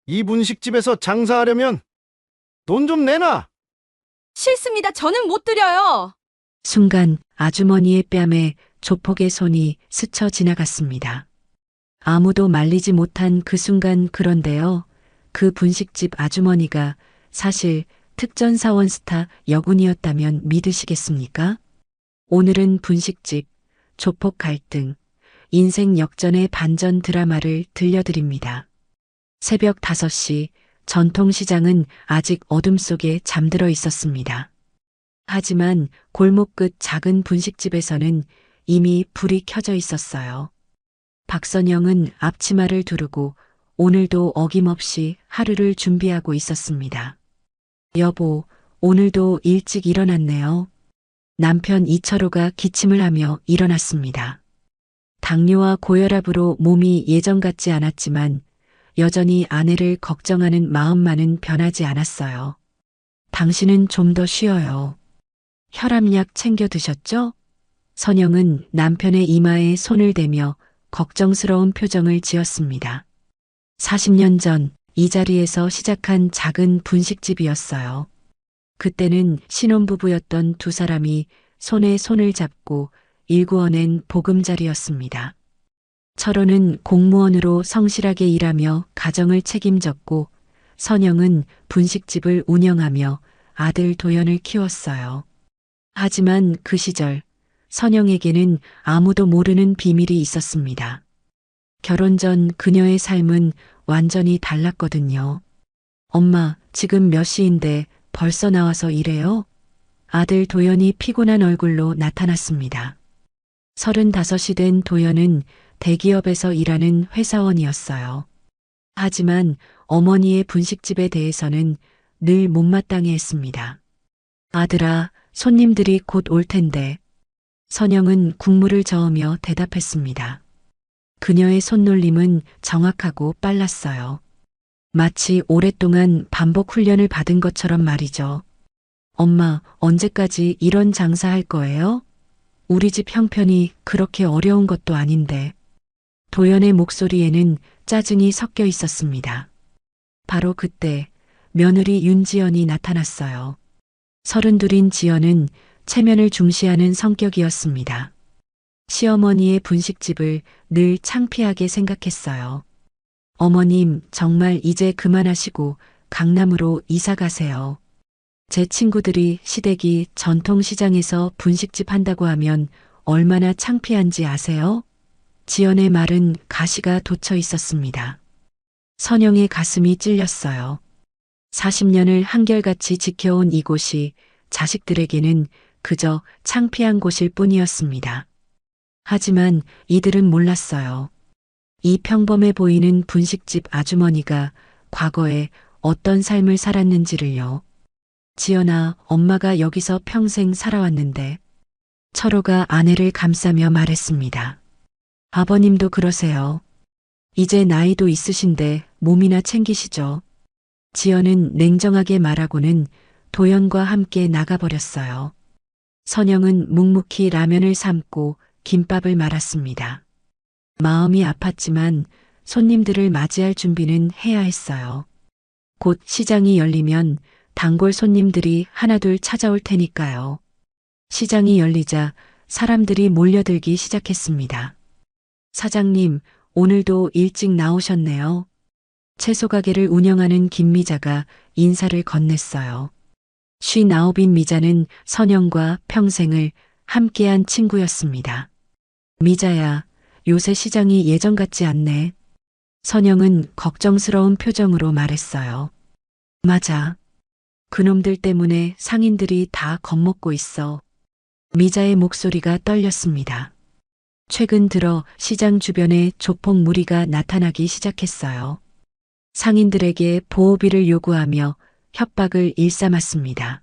이 분식집에서 장사하려면 돈 좀 내놔. 싫습니다. 저는 못 드려요. 순간 아주머니의 뺨에 조폭의 손이 스쳐 지나갔습니다. 아무도 말리지 못한 그 순간 그런데요. 그 분식집 아주머니가 사실 특전사원 스타 여군이었다면 믿으시겠습니까? 오늘은 분식집, 조폭 갈등, 인생 역전의 반전 드라마를 들려드립니다. 새벽 5시 전통시장은 아직 어둠 속에 잠들어 있었습니다. 하지만 골목 끝 작은 분식집에서는 이미 불이 켜져 있었어요. 박선영은 앞치마를 두르고 오늘도 어김없이 하루를 준비하고 있었습니다. 여보, 오늘도 일찍 일어났네요. 남편 이철호가 기침을 하며 일어났습니다. 당뇨와 고혈압으로 몸이 예전 같지 않았지만 여전히 아내를 걱정하는 마음만은 변하지 않았어요. 당신은 좀 더 쉬어요. 혈압약 챙겨 드셨죠? 선영은 남편의 이마에 손을 대며 걱정스러운 표정을 지었습니다. 40년 전 이 자리에서 시작한 작은 분식집이었어요. 그때는 신혼부부였던 두 사람이 손에 손을 잡고 일구어낸 보금자리였습니다. 철호는 공무원으로 성실하게 일하며 가정을 책임졌고 선영은 분식집을 운영하며 아들 도연을 키웠어요. 하지만 그 시절 선영에게는 아무도 모르는 비밀이 있었습니다. 결혼 전 그녀의 삶은 완전히 달랐거든요. 엄마, 지금 몇 시인데 벌써 나와서 일해요? 아들 도연이 피곤한 얼굴로 나타났습니다. 35이 된 도연은 대기업에서 일하는 회사원이었어요. 하지만 어머니의 분식집에 대해서는 늘 못마땅해 했습니다. 아들아, 손님들이 곧 올 텐데. 선영은 국물을 저으며 대답했습니다. 그녀의 손놀림은 정확하고 빨랐어요. 마치 오랫동안 반복 훈련을 받은 것처럼 말이죠. 엄마, 언제까지 이런 장사할 거예요? 우리 집 형편이 그렇게 어려운 것도 아닌데. 도연의 목소리에는 짜증이 섞여 있었습니다. 바로 그때 며느리 윤지연이 나타났어요. 32인 지연은 체면을 중시하는 성격이었습니다. 시어머니의 분식집을 늘 창피하게 생각했어요. 어머님, 정말 이제 그만하시고 강남으로 이사 가세요. 제 친구들이 시댁이 전통시장에서 분식집 한다고 하면 얼마나 창피한지 아세요? 지연의 말은 가시가 돋쳐 있었습니다. 선영의 가슴이 찔렸어요. 40년을 한결같이 지켜온 이곳이 자식들에게는 그저 창피한 곳일 뿐이었습니다. 하지만 이들은 몰랐어요. 이 평범해 보이는 분식집 아주머니가 과거에 어떤 삶을 살았는지를요. 지연아, 엄마가 여기서 평생 살아왔는데. 철호가 아내를 감싸며 말했습니다. 아버님도 그러세요. 이제 나이도 있으신데 몸이나 챙기시죠. 지연은 냉정하게 말하고는 도연과 함께 나가버렸어요. 선영은 묵묵히 라면을 삶고 김밥을 말았습니다. 마음이 아팠지만 손님들을 맞이할 준비는 해야 했어요. 곧 시장이 열리면 단골 손님들이 하나둘 찾아올 테니까요. 시장이 열리자 사람들이 몰려들기 시작했습니다. 사장님, 오늘도 일찍 나오셨네요. 채소 가게를 운영하는 김미자가 인사를 건넸어요. 59인 미자는 선영과 평생을 함께한 친구였습니다. 미자야, 요새 시장이 예전 같지 않네. 선영은 걱정스러운 표정으로 말했어요. 맞아. 그놈들 때문에 상인들이 다 겁먹고 있어. 미자의 목소리가 떨렸습니다. 최근 들어 시장 주변에 조폭 무리가 나타나기 시작했어요. 상인들에게 보호비를 요구하며 협박을 일삼았습니다.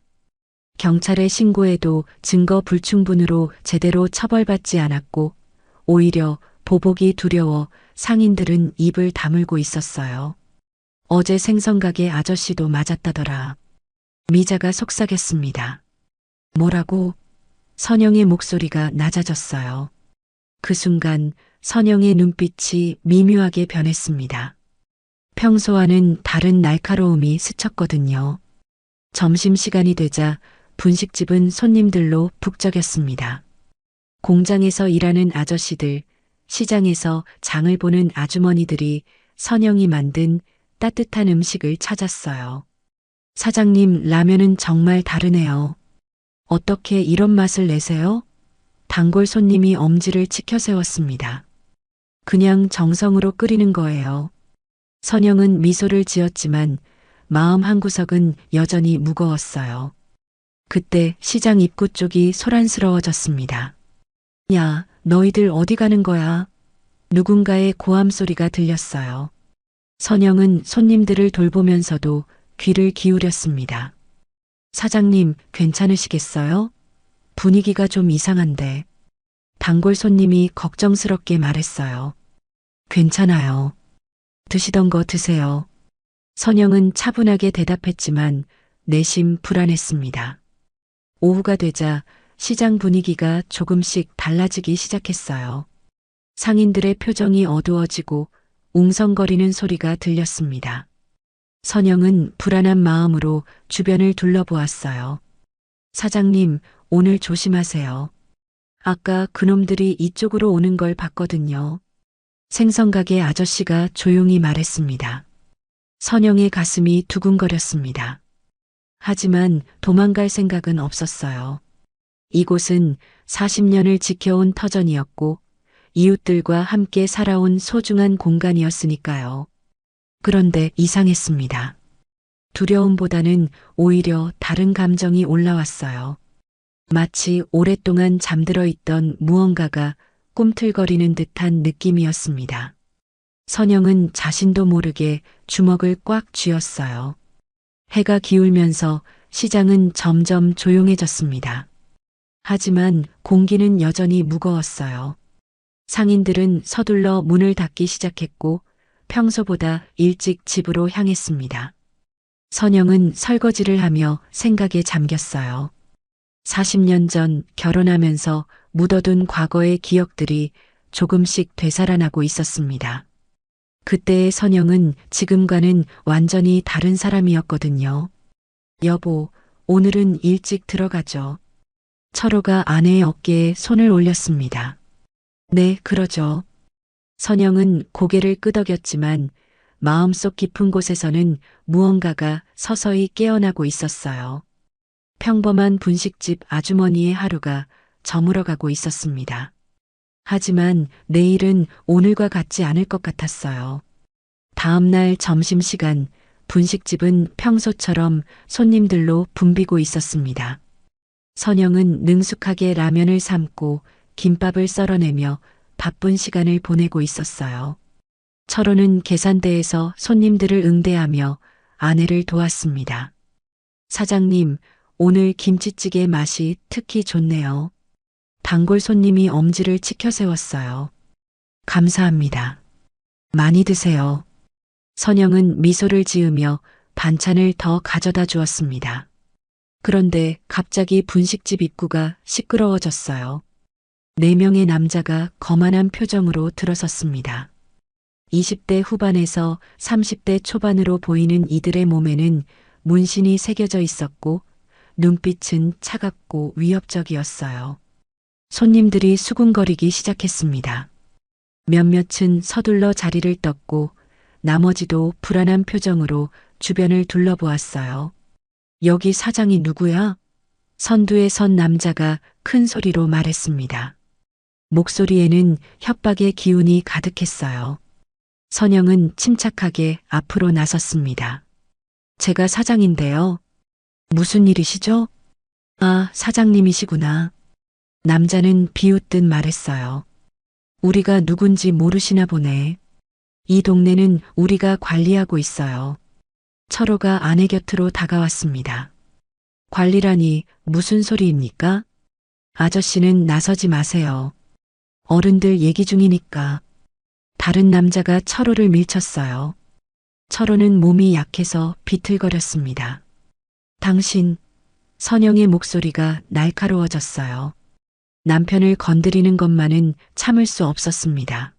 경찰에 신고해도 증거 불충분으로 제대로 처벌받지 않았고 오히려 보복이 두려워 상인들은 입을 다물고 있었어요. 어제 생선가게 아저씨도 맞았다더라. 미자가 속삭였습니다. 뭐라고? 선영의 목소리가 낮아졌어요. 그 순간 선영의 눈빛이 미묘하게 변했습니다. 평소와는 다른 날카로움이 스쳤거든요. 점심시간이 되자 분식집은 손님들로 북적였습니다. 공장에서 일하는 아저씨들, 시장에서 장을 보는 아주머니들이 선영이 만든 따뜻한 음식을 찾았어요. 사장님, 라면은 정말 다르네요. 어떻게 이런 맛을 내세요? 단골 손님이 엄지를 치켜 세웠습니다. 그냥 정성으로 끓이는 거예요. 선영은 미소를 지었지만 마음 한구석은 여전히 무거웠어요. 그때 시장 입구 쪽이 소란스러워졌습니다. 야, 너희들 어디 가는 거야? 누군가의 고함 소리가 들렸어요. 선영은 손님들을 돌보면서도 귀를 기울였습니다. 사장님, 괜찮으시겠어요? 분위기가 좀 이상한데. 단골 손님이 걱정스럽게 말했어요. 괜찮아요. 드시던 거 드세요. 선영은 차분하게 대답했지만 내심 불안했습니다. 오후가 되자 시장 분위기가 조금씩 달라지기 시작했어요. 상인들의 표정이 어두워지고 웅성거리는 소리가 들렸습니다. 선영은 불안한 마음으로 주변을 둘러보았어요. 사장님, 오늘 조심하세요. 아까 그놈들이 이쪽으로 오는 걸 봤거든요. 생선가게 아저씨가 조용히 말했습니다. 선영의 가슴이 두근거렸습니다. 하지만 도망갈 생각은 없었어요. 이곳은 40년을 지켜온 터전이었고 이웃들과 함께 살아온 소중한 공간이었으니까요. 그런데 이상했습니다. 두려움보다는 오히려 다른 감정이 올라왔어요. 마치 오랫동안 잠들어 있던 무언가가 꿈틀거리는 듯한 느낌이었습니다. 선영은 자신도 모르게 주먹을 꽉 쥐었어요. 해가 기울면서 시장은 점점 조용해졌습니다. 하지만 공기는 여전히 무거웠어요. 상인들은 서둘러 문을 닫기 시작했고 평소보다 일찍 집으로 향했습니다. 선영은 설거지를 하며 생각에 잠겼어요. 40년 전 결혼하면서 묻어둔 과거의 기억들이 조금씩 되살아나고 있었습니다. 그때의 선영은 지금과는 완전히 다른 사람이었거든요. 여보, 오늘은 일찍 들어가죠. 철호가 아내의 어깨에 손을 올렸습니다. 네, 그러죠. 선영은 고개를 끄덕였지만 마음속 깊은 곳에서는 무언가가 서서히 깨어나고 있었어요. 평범한 분식집 아주머니의 하루가 저물어가고 있었습니다. 하지만 내일은 오늘과 같지 않을 것 같았어요. 다음 날 점심시간 분식집은 평소처럼 손님들로 붐비고 있었습니다. 선영은 능숙하게 라면을 삶고 김밥을 썰어내며 바쁜 시간을 보내고 있었어요. 철호는 계산대에서 손님들을 응대하며 아내를 도왔습니다. 사장님, 오늘 김치찌개 맛이 특히 좋네요. 단골 손님이 엄지를 치켜 세웠어요. 감사합니다. 많이 드세요. 선영은 미소를 지으며 반찬을 더 가져다 주었습니다. 그런데 갑자기 분식집 입구가 시끄러워졌어요. 4명의 남자가 거만한 표정으로 들어섰습니다. 20대 후반에서 30대 초반으로 보이는 이들의 몸에는 문신이 새겨져 있었고 눈빛은 차갑고 위협적이었어요. 손님들이 수군거리기 시작했습니다. 몇몇은 서둘러 자리를 떴고 나머지도 불안한 표정으로 주변을 둘러보았어요. 여기 사장이 누구야? 선두에 선 남자가 큰 소리로 말했습니다. 목소리에는 협박의 기운이 가득했어요. 선영은 침착하게 앞으로 나섰습니다. 제가 사장인데요. 무슨 일이시죠? 아, 사장님이시구나. 남자는 비웃듯 말했어요. 우리가 누군지 모르시나 보네. 이 동네는 우리가 관리하고 있어요. 철호가 아내 곁으로 다가왔습니다. 관리라니 무슨 소리입니까? 아저씨는 나서지 마세요. 어른들 얘기 중이니까. 다른 남자가 철호를 밀쳤어요. 철호는 몸이 약해서 비틀거렸습니다. 당신, 선영의 목소리가 날카로워졌어요. 남편을 건드리는 것만은 참을 수 없었습니다.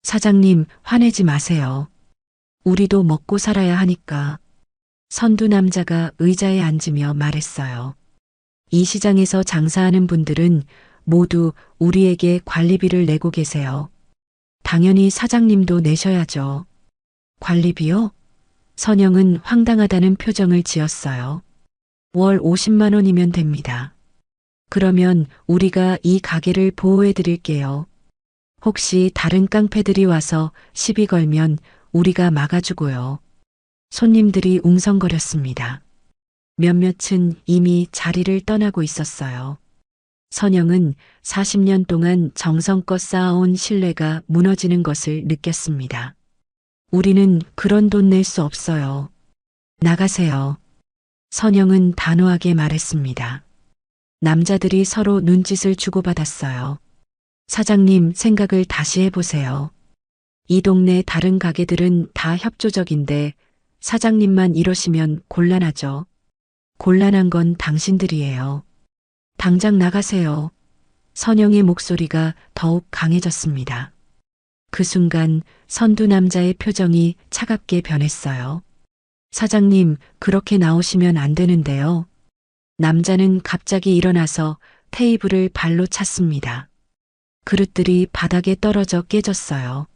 사장님, 화내지 마세요. 우리도 먹고 살아야 하니까. 선두 남자가 의자에 앉으며 말했어요. 이 시장에서 장사하는 분들은 모두 우리에게 관리비를 내고 계세요. 당연히 사장님도 내셔야죠. 관리비요? 선영은 황당하다는 표정을 지었어요. 월 50만 원이면 됩니다. 그러면 우리가 이 가게를 보호해 드릴게요. 혹시 다른 깡패들이 와서 시비 걸면 우리가 막아주고요. 손님들이 웅성거렸습니다. 몇몇은 이미 자리를 떠나고 있었어요. 선영은 40년 동안 정성껏 쌓아온 신뢰가 무너지는 것을 느꼈습니다. 우리는 그런 돈 낼 수 없어요. 나가세요. 선영은 단호하게 말했습니다. 남자들이 서로 눈짓을 주고받았어요. 사장님, 생각을 다시 해보세요. 이 동네 다른 가게들은 다 협조적인데 사장님만 이러시면 곤란하죠. 곤란한 건 당신들이에요. 당장 나가세요. 선영의 목소리가 더욱 강해졌습니다. 그 순간 선두 남자의 표정이 차갑게 변했어요. 사장님, 그렇게 나오시면 안 되는데요. 남자는 갑자기 일어나서 테이블을 발로 찼습니다. 그릇들이 바닥에 떨어져 깨졌어요.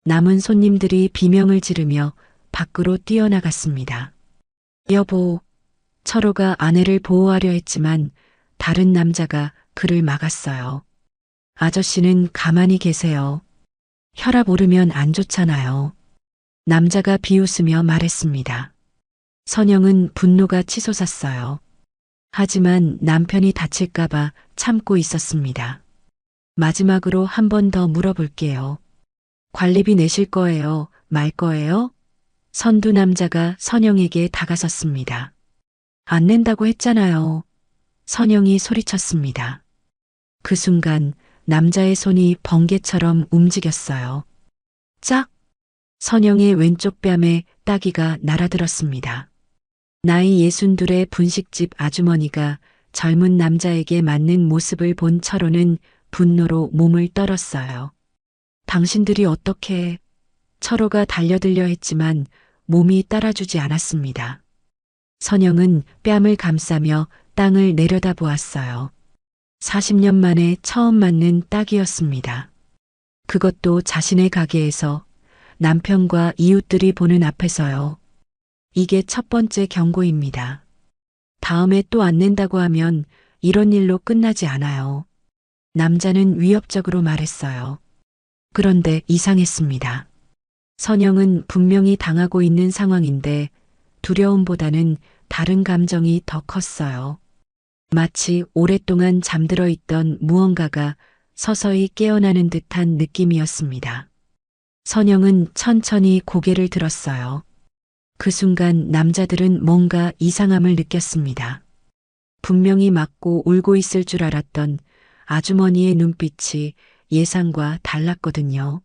남은 손님들이 비명을 지르며 밖으로 뛰어나갔습니다. 여보, 철호가 아내를 보호하려 했지만 다른 남자가 그를 막았어요. 아저씨는 가만히 계세요. 혈압 오르면 안 좋잖아요. 남자가 비웃으며 말했습니다. 선영은 분노가 치솟았어요. 하지만 남편이 다칠까봐 참고 있었습니다. 마지막으로 한 번 더 물어볼게요. 관리비 내실 거예요? 말 거예요? 선두 남자가 선영에게 다가섰습니다. 안 낸다고 했잖아요. 선영이 소리쳤습니다. 그 순간 남자의 손이 번개처럼 움직였어요. 짝! 선영의 왼쪽 뺨에 따귀가 날아들었습니다. 나이 62의 분식집 아주머니가 젊은 남자에게 맞는 모습을 본 철호는 분노로 몸을 떨었어요. 당신들이 어떻게... 철호가 달려들려 했지만 몸이 따라주지 않았습니다. 선영은 뺨을 감싸며 땅을 내려다보았어요. 40년 만에 처음 맞는 딱이었습니다. 그것도 자신의 가게에서 남편과 이웃들이 보는 앞에서요. 이게 첫 번째 경고입니다. 다음에 또 안 낸다고 하면 이런 일로 끝나지 않아요. 남자는 위협적으로 말했어요. 그런데 이상했습니다. 선영은 분명히 당하고 있는 상황인데 두려움보다는 다른 감정이 더 컸어요. 마치 오랫동안 잠들어 있던 무언가가 서서히 깨어나는 듯한 느낌이었습니다. 선영은 천천히 고개를 들었어요. 그 순간 남자들은 뭔가 이상함을 느꼈습니다. 분명히 맞고 울고 있을 줄 알았던 아주머니의 눈빛이 예상과 달랐거든요.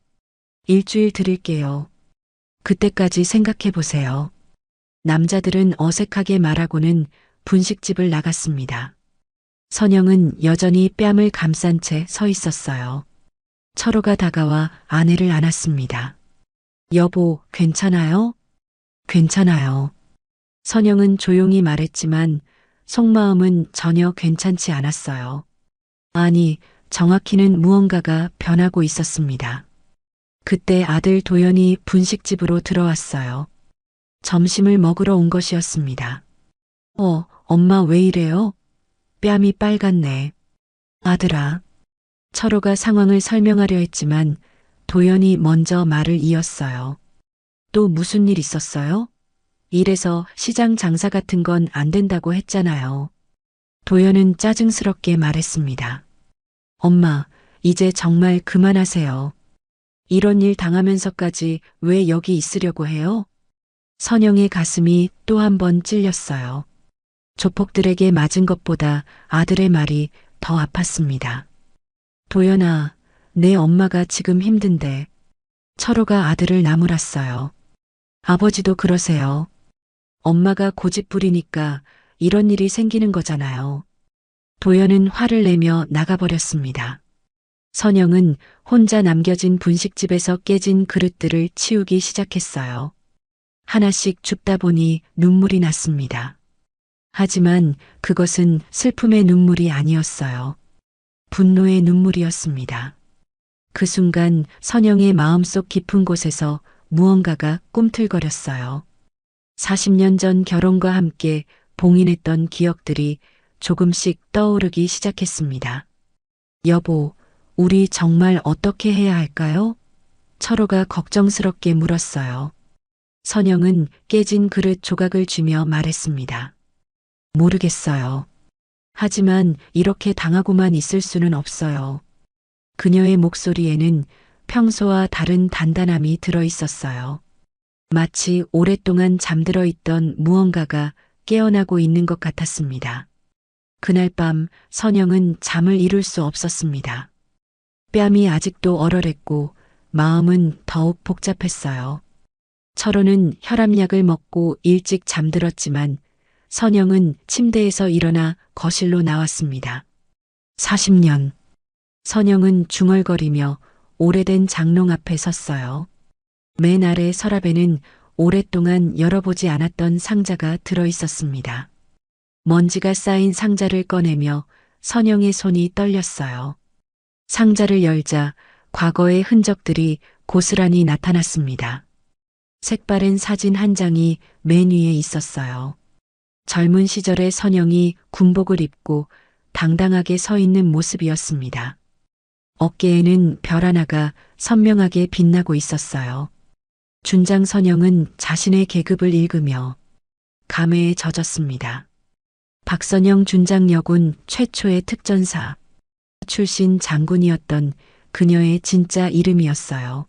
일주일 드릴게요. 그때까지 생각해 보세요. 남자들은 어색하게 말하고는 분식집을 나갔습니다. 선영은 여전히 뺨을 감싼 채 서 있었어요. 철호가 다가와 아내를 안았습니다. 여보, 괜찮아요? 괜찮아요. 선영은 조용히 말했지만 속마음은 전혀 괜찮지 않았어요. 아니, 정확히는 무언가가 변하고 있었습니다. 그때 아들 도연이 분식집으로 들어왔어요. 점심을 먹으러 온 것이었습니다. 엄마 왜 이래요? 뺨이 빨갛네. 아들아. 철호가 상황을 설명하려 했지만 도연이 먼저 말을 이었어요. 또 무슨 일 있었어요? 이래서 시장 장사 같은 건 안 된다고 했잖아요. 도연은 짜증스럽게 말했습니다. 엄마, 이제 정말 그만하세요. 이런 일 당하면서까지 왜 여기 있으려고 해요? 선영의 가슴이 또 한 번 찔렸어요. 조폭들에게 맞은 것보다 아들의 말이 더 아팠습니다. 도연아, 내 엄마가 지금 힘든데. 철호가 아들을 나무랐어요. 아버지도 그러세요. 엄마가 고집부리니까 이런 일이 생기는 거잖아요. 도연은 화를 내며 나가버렸습니다. 선영은 혼자 남겨진 분식집에서 깨진 그릇들을 치우기 시작했어요. 하나씩 줍다 보니 눈물이 났습니다. 하지만 그것은 슬픔의 눈물이 아니었어요. 분노의 눈물이었습니다. 그 순간 선영의 마음속 깊은 곳에서 무언가가 꿈틀거렸어요. 40년 전 결혼과 함께 봉인했던 기억들이 조금씩 떠오르기 시작했습니다. 여보, 우리 정말 어떻게 해야 할까요? 철호가 걱정스럽게 물었어요. 선영은 깨진 그릇 조각을 쥐며 말했습니다. 모르겠어요. 하지만 이렇게 당하고만 있을 수는 없어요. 그녀의 목소리에는 평소와 다른 단단함이 들어 있었어요. 마치 오랫동안 잠들어 있던 무언가가 깨어나고 있는 것 같았습니다. 그날 밤 선영은 잠을 이룰 수 없었습니다. 뺨이 아직도 얼얼했고 마음은 더욱 복잡했어요. 철호는 혈압약을 먹고 일찍 잠들었지만 선영은 침대에서 일어나 거실로 나왔습니다. 40년. 선영은 중얼거리며 오래된 장롱 앞에 섰어요. 맨 아래 서랍에는 오랫동안 열어보지 않았던 상자가 들어 있었습니다. 먼지가 쌓인 상자를 꺼내며 선영의 손이 떨렸어요. 상자를 열자 과거의 흔적들이 고스란히 나타났습니다. 색바랜 사진 한 장이 맨 위에 있었어요. 젊은 시절의 선영이 군복을 입고 당당하게 서 있는 모습이었습니다. 어깨에는 별 하나가 선명하게 빛나고 있었어요. 준장 선영은 자신의 계급을 읽으며 감회에 젖었습니다. 박선영 준장여군 최초의 특전사 출신 장군이었던 그녀의 진짜 이름이었어요.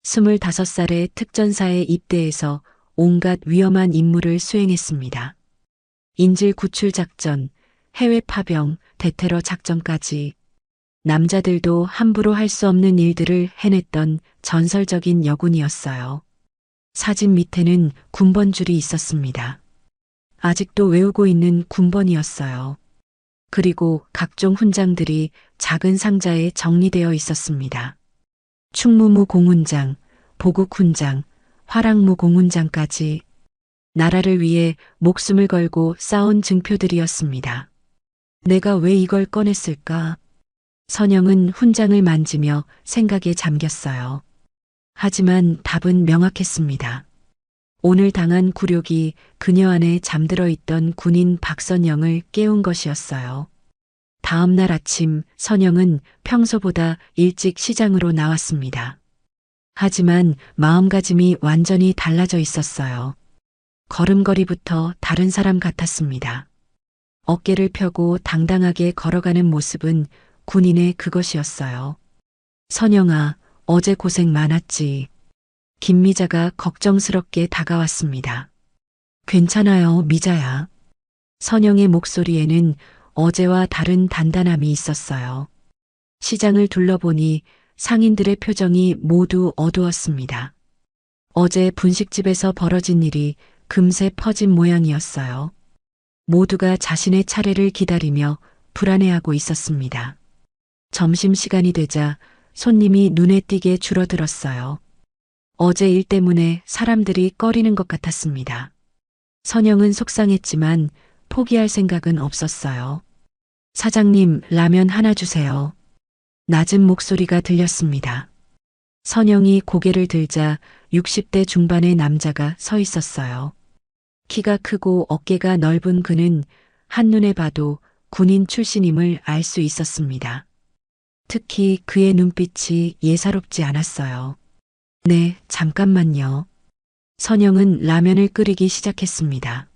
25살의 특전사에 입대해서 온갖 위험한 임무를 수행했습니다. 인질 구출 작전, 해외 파병, 대테러 작전까지 남자들도 함부로 할 수 없는 일들을 해냈던 전설적인 여군이었어요. 사진 밑에는 군번줄이 있었습니다. 아직도 외우고 있는 군번이었어요. 그리고 각종 훈장들이 작은 상자에 정리되어 있었습니다. 충무무 공훈장, 보국훈장, 화랑무 공훈장까지 나라를 위해 목숨을 걸고 싸운 증표들이었습니다. 내가 왜 이걸 꺼냈을까? 선영은 훈장을 만지며 생각에 잠겼어요. 하지만 답은 명확했습니다. 오늘 당한 굴욕이 그녀 안에 잠들어 있던 군인 박선영을 깨운 것이었어요. 다음 날 아침 선영은 평소보다 일찍 시장으로 나왔습니다. 하지만 마음가짐이 완전히 달라져 있었어요. 걸음걸이부터 다른 사람 같았습니다. 어깨를 펴고 당당하게 걸어가는 모습은 군인의 그것이었어요. 선영아, 어제 고생 많았지. 김미자가 걱정스럽게 다가왔습니다. 괜찮아요, 미자야. 선영의 목소리에는 어제와 다른 단단함이 있었어요. 시장을 둘러보니 상인들의 표정이 모두 어두웠습니다. 어제 분식집에서 벌어진 일이 금세 퍼진 모양이었어요. 모두가 자신의 차례를 기다리며 불안해하고 있었습니다. 점심시간이 되자 손님이 눈에 띄게 줄어들었어요. 어제 일 때문에 사람들이 꺼리는 것 같았습니다. 선영은 속상했지만 포기할 생각은 없었어요. 사장님, 라면 하나 주세요. 낮은 목소리가 들렸습니다. 선영이 고개를 들자 60대 중반의 남자가 서 있었어요. 키가 크고 어깨가 넓은 그는 한눈에 봐도 군인 출신임을 알 수 있었습니다. 특히 그의 눈빛이 예사롭지 않았어요. 네, 잠깐만요. 선영은 라면을 끓이기 시작했습니다.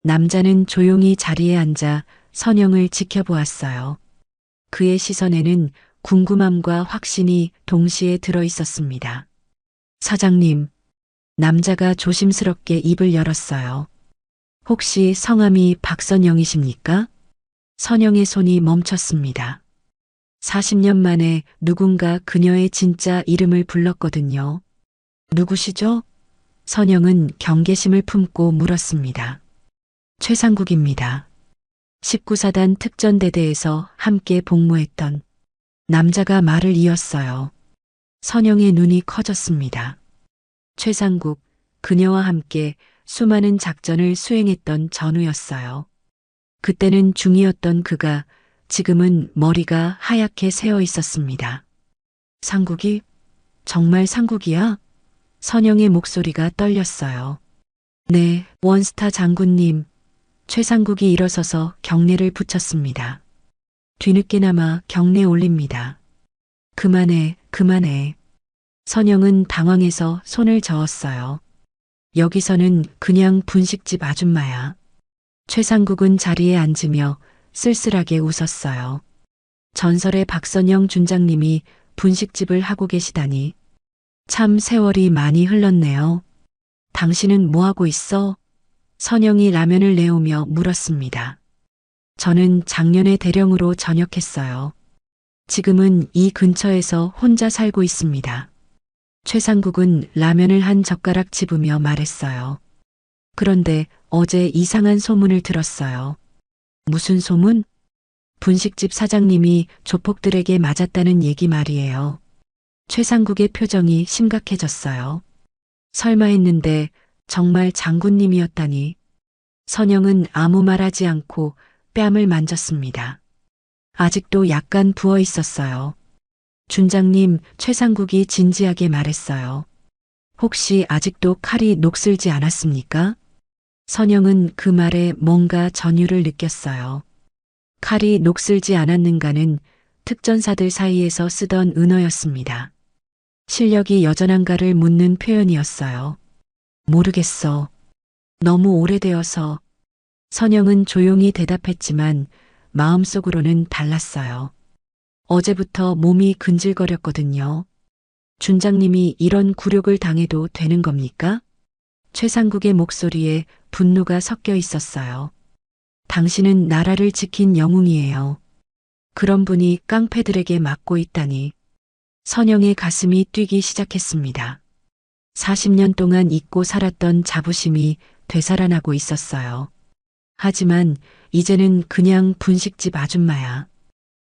남자는 조용히 자리에 앉아 선영을 지켜보았어요. 그의 시선에는 궁금함과 확신이 동시에 들어 있었습니다. 사장님, 남자가 조심스럽게 입을 열었어요. 혹시 성함이 박선영이십니까? 선영의 손이 멈췄습니다. 40년 만에 누군가 그녀의 진짜 이름을 불렀거든요. 누구시죠? 선영은 경계심을 품고 물었습니다. 최상국입니다. 19사단 특전대대에서 함께 복무했던 남자가 말을 이었어요. 선영의 눈이 커졌습니다. 최상국, 그녀와 함께 수많은 작전을 수행했던 전우였어요. 그때는 중이었던 그가 지금은 머리가 하얗게 새어 있었습니다. 상국이? 정말 상국이야? 선영의 목소리가 떨렸어요. 네, 원스타 장군님. 최상국이 일어서서 경례를 붙였습니다. 뒤늦게나마 경례 올립니다. 그만해, 그만해. 선영은 당황해서 손을 저었어요. 여기서는 그냥 분식집 아줌마야. 최상국은 자리에 앉으며 쓸쓸하게 웃었어요. 전설의 박선영 준장님이 분식집을 하고 계시다니. 참 세월이 많이 흘렀네요. 당신은 뭐하고 있어? 선영이 라면을 내오며 물었습니다. 저는 작년에 대령으로 전역했어요. 지금은 이 근처에서 혼자 살고 있습니다. 최상국은 라면을 한 젓가락 집으며 말했어요. 그런데 어제 이상한 소문을 들었어요. 무슨 소문? 분식집 사장님이 조폭들에게 맞았다는 얘기 말이에요. 최상국의 표정이 심각해졌어요. 설마 했는데 정말 장군님이었다니. 선영은 아무 말하지 않고 뺨을 만졌습니다. 아직도 약간 부어 있었어요. 준장님, 최상국이 진지하게 말했어요. 혹시 아직도 칼이 녹슬지 않았습니까? 선영은 그 말에 뭔가 전율을 느꼈어요. 칼이 녹슬지 않았는가는 특전사들 사이에서 쓰던 은어였습니다. 실력이 여전한가를 묻는 표현이었어요. 모르겠어. 너무 오래되어서. 선영은 조용히 대답했지만 마음속으로는 달랐어요. 어제부터 몸이 근질거렸거든요. 준장님이 이런 굴욕을 당해도 되는 겁니까? 최상국의 목소리에 분노가 섞여 있었어요. 당신은 나라를 지킨 영웅이에요. 그런 분이 깡패들에게 맞고 있다니. 선영의 가슴이 뛰기 시작했습니다. 40년 동안 잊고 살았던 자부심이 되살아나고 있었어요. 하지만 이제는 그냥 분식집 아줌마야.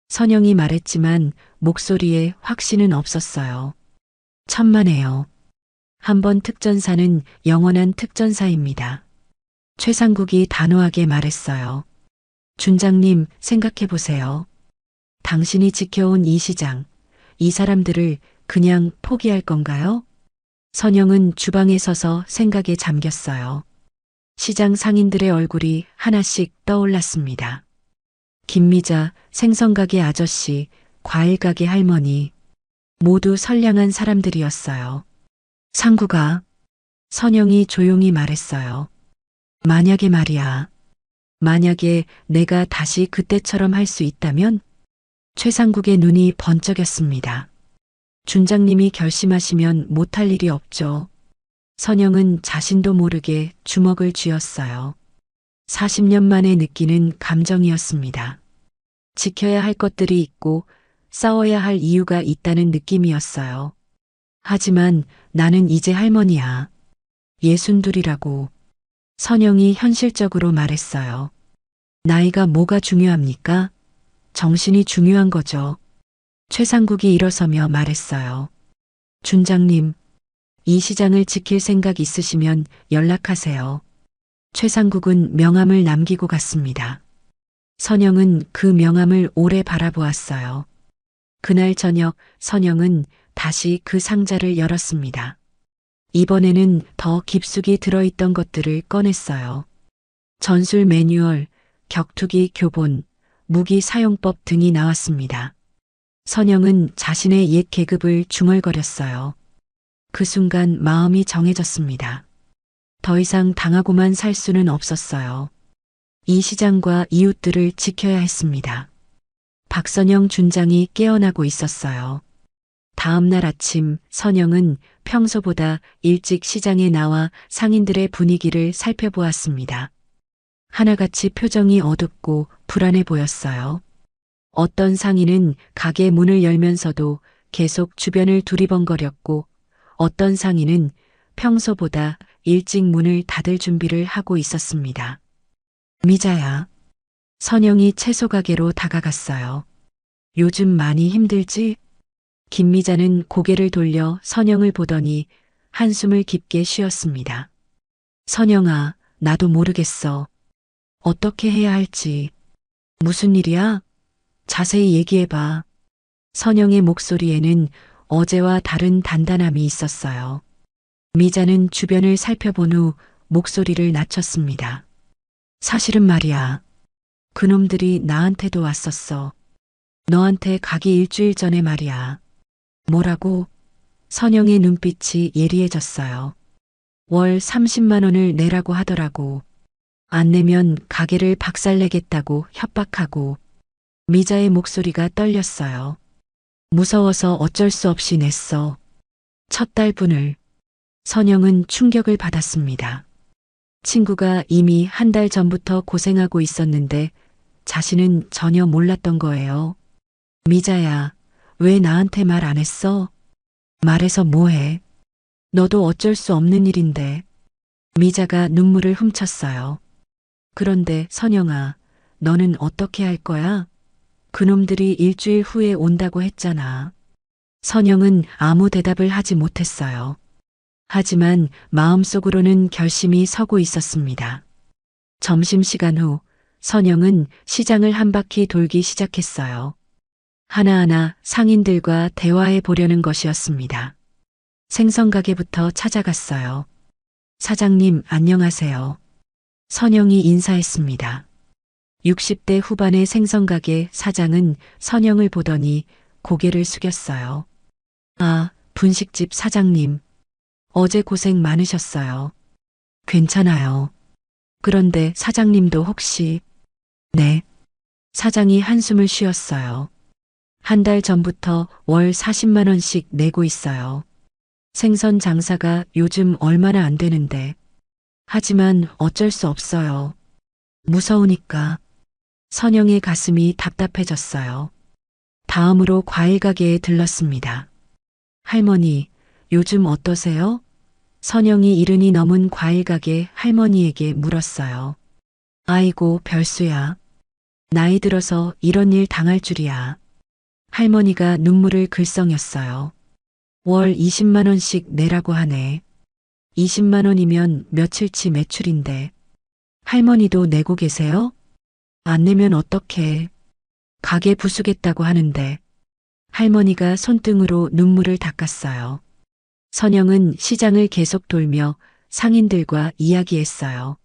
선영이 말했지만 목소리에 확신은 없었어요. 천만에요. 한번 특전사는 영원한 특전사입니다. 최상국이 단호하게 말했어요. 준장님, 생각해보세요. 당신이 지켜온 이 시장, 이 사람들을 그냥 포기할 건가요? 선영은 주방에 서서 생각에 잠겼어요. 시장 상인들의 얼굴이 하나씩 떠올랐습니다. 김미자, 생선가게 아저씨, 과일가게 할머니, 모두 선량한 사람들이었어요. 상구가, 선영이 조용히 말했어요. 만약에 말이야. 만약에 내가 다시 그때처럼 할 수 있다면? 최상국의 눈이 번쩍였습니다. 준장님이 결심하시면 못할 일이 없죠. 선영은 자신도 모르게 주먹을 쥐었어요. 40년 만에 느끼는 감정이었습니다. 지켜야 할 것들이 있고 싸워야 할 이유가 있다는 느낌이었어요. 하지만 나는 이제 할머니야. 62이라고. 선영이 현실적으로 말했어요. 나이가 뭐가 중요합니까? 정신이 중요한 거죠. 최상국이 일어서며 말했어요. 준장님, 이 시장을 지킬 생각 있으시면 연락하세요. 최상국은 명함을 남기고 갔습니다. 선영은 그 명함을 오래 바라보았어요. 그날 저녁 선영은 다시 그 상자를 열었습니다. 이번에는 더 깊숙이 들어있던 것들을 꺼냈어요. 전술 매뉴얼, 격투기 교본, 무기 사용법 등이 나왔습니다. 선영은 자신의 옛 계급을 중얼거렸어요. 그 순간 마음이 정해졌습니다. 더 이상 당하고만 살 수는 없었어요. 이 시장과 이웃들을 지켜야 했습니다. 박선영 준장이 깨어나고 있었어요. 다음 날 아침 선영은 평소보다 일찍 시장에 나와 상인들의 분위기를 살펴보았습니다. 하나같이 표정이 어둡고 불안해 보였어요. 어떤 상인은 가게 문을 열면서도 계속 주변을 두리번거렸고 어떤 상인은 평소보다 일찍 문을 닫을 준비를 하고 있었습니다. 미자야. 선영이 채소 가게로 다가갔어요. 요즘 많이 힘들지? 김미자는 고개를 돌려 선영을 보더니 한숨을 깊게 쉬었습니다. 선영아, 나도 모르겠어. 어떻게 해야 할지. 무슨 일이야? 자세히 얘기해봐. 선영의 목소리에는 어제와 다른 단단함이 있었어요. 미자는 주변을 살펴본 후 목소리를 낮췄습니다. 사실은 말이야. 그놈들이 나한테도 왔었어. 너한테 가기 일주일 전에 말이야. 뭐라고? 선영의 눈빛이 예리해졌어요. 월 30만 원을 내라고 하더라고. 안 내면 가게를 박살내겠다고 협박하고. 미자의 목소리가 떨렸어요. 무서워서 어쩔 수 없이 냈어. 첫 달분을. 선영은 충격을 받았습니다. 친구가 이미 한 달 전부터 고생하고 있었는데 자신은 전혀 몰랐던 거예요. 미자야, 왜 나한테 말 안 했어? 말해서 뭐해? 너도 어쩔 수 없는 일인데. 미자가 눈물을 훔쳤어요. 그런데 선영아, 너는 어떻게 할 거야? 그놈들이 일주일 후에 온다고 했잖아. 선영은 아무 대답을 하지 못했어요. 하지만 마음속으로는 결심이 서고 있었습니다. 점심시간 후 선영은 시장을 한 바퀴 돌기 시작했어요. 하나하나 상인들과 대화해 보려는 것이었습니다. 생선가게부터 찾아갔어요. 사장님, 안녕하세요. 선영이 인사했습니다. 60대 후반의 생선가게 사장은 선영을 보더니 고개를 숙였어요. 아, 분식집 사장님. 어제 고생 많으셨어요. 괜찮아요. 그런데 사장님도 혹시... 네. 사장이 한숨을 쉬었어요. 한 달 전부터 월 40만 원씩 내고 있어요. 생선 장사가 요즘 얼마나 안 되는데. 하지만 어쩔 수 없어요. 무서우니까. 선영의 가슴이 답답해졌어요. 다음으로 과일 가게에 들렀습니다. 할머니, 요즘 어떠세요? 선영이 70이 넘은 과일 가게 할머니에게 물었어요. 아이고, 별수야. 나이 들어서 이런 일 당할 줄이야. 할머니가 눈물을 글썽였어요. 월 20만 원씩 내라고 하네. 20만 원이면 며칠치 매출인데. 할머니도 내고 계세요? 안 내면 어떡해. 가게 부수겠다고 하는데. 할머니가 손등으로 눈물을 닦았어요. 선영은 시장을 계속 돌며 상인들과 이야기했어요.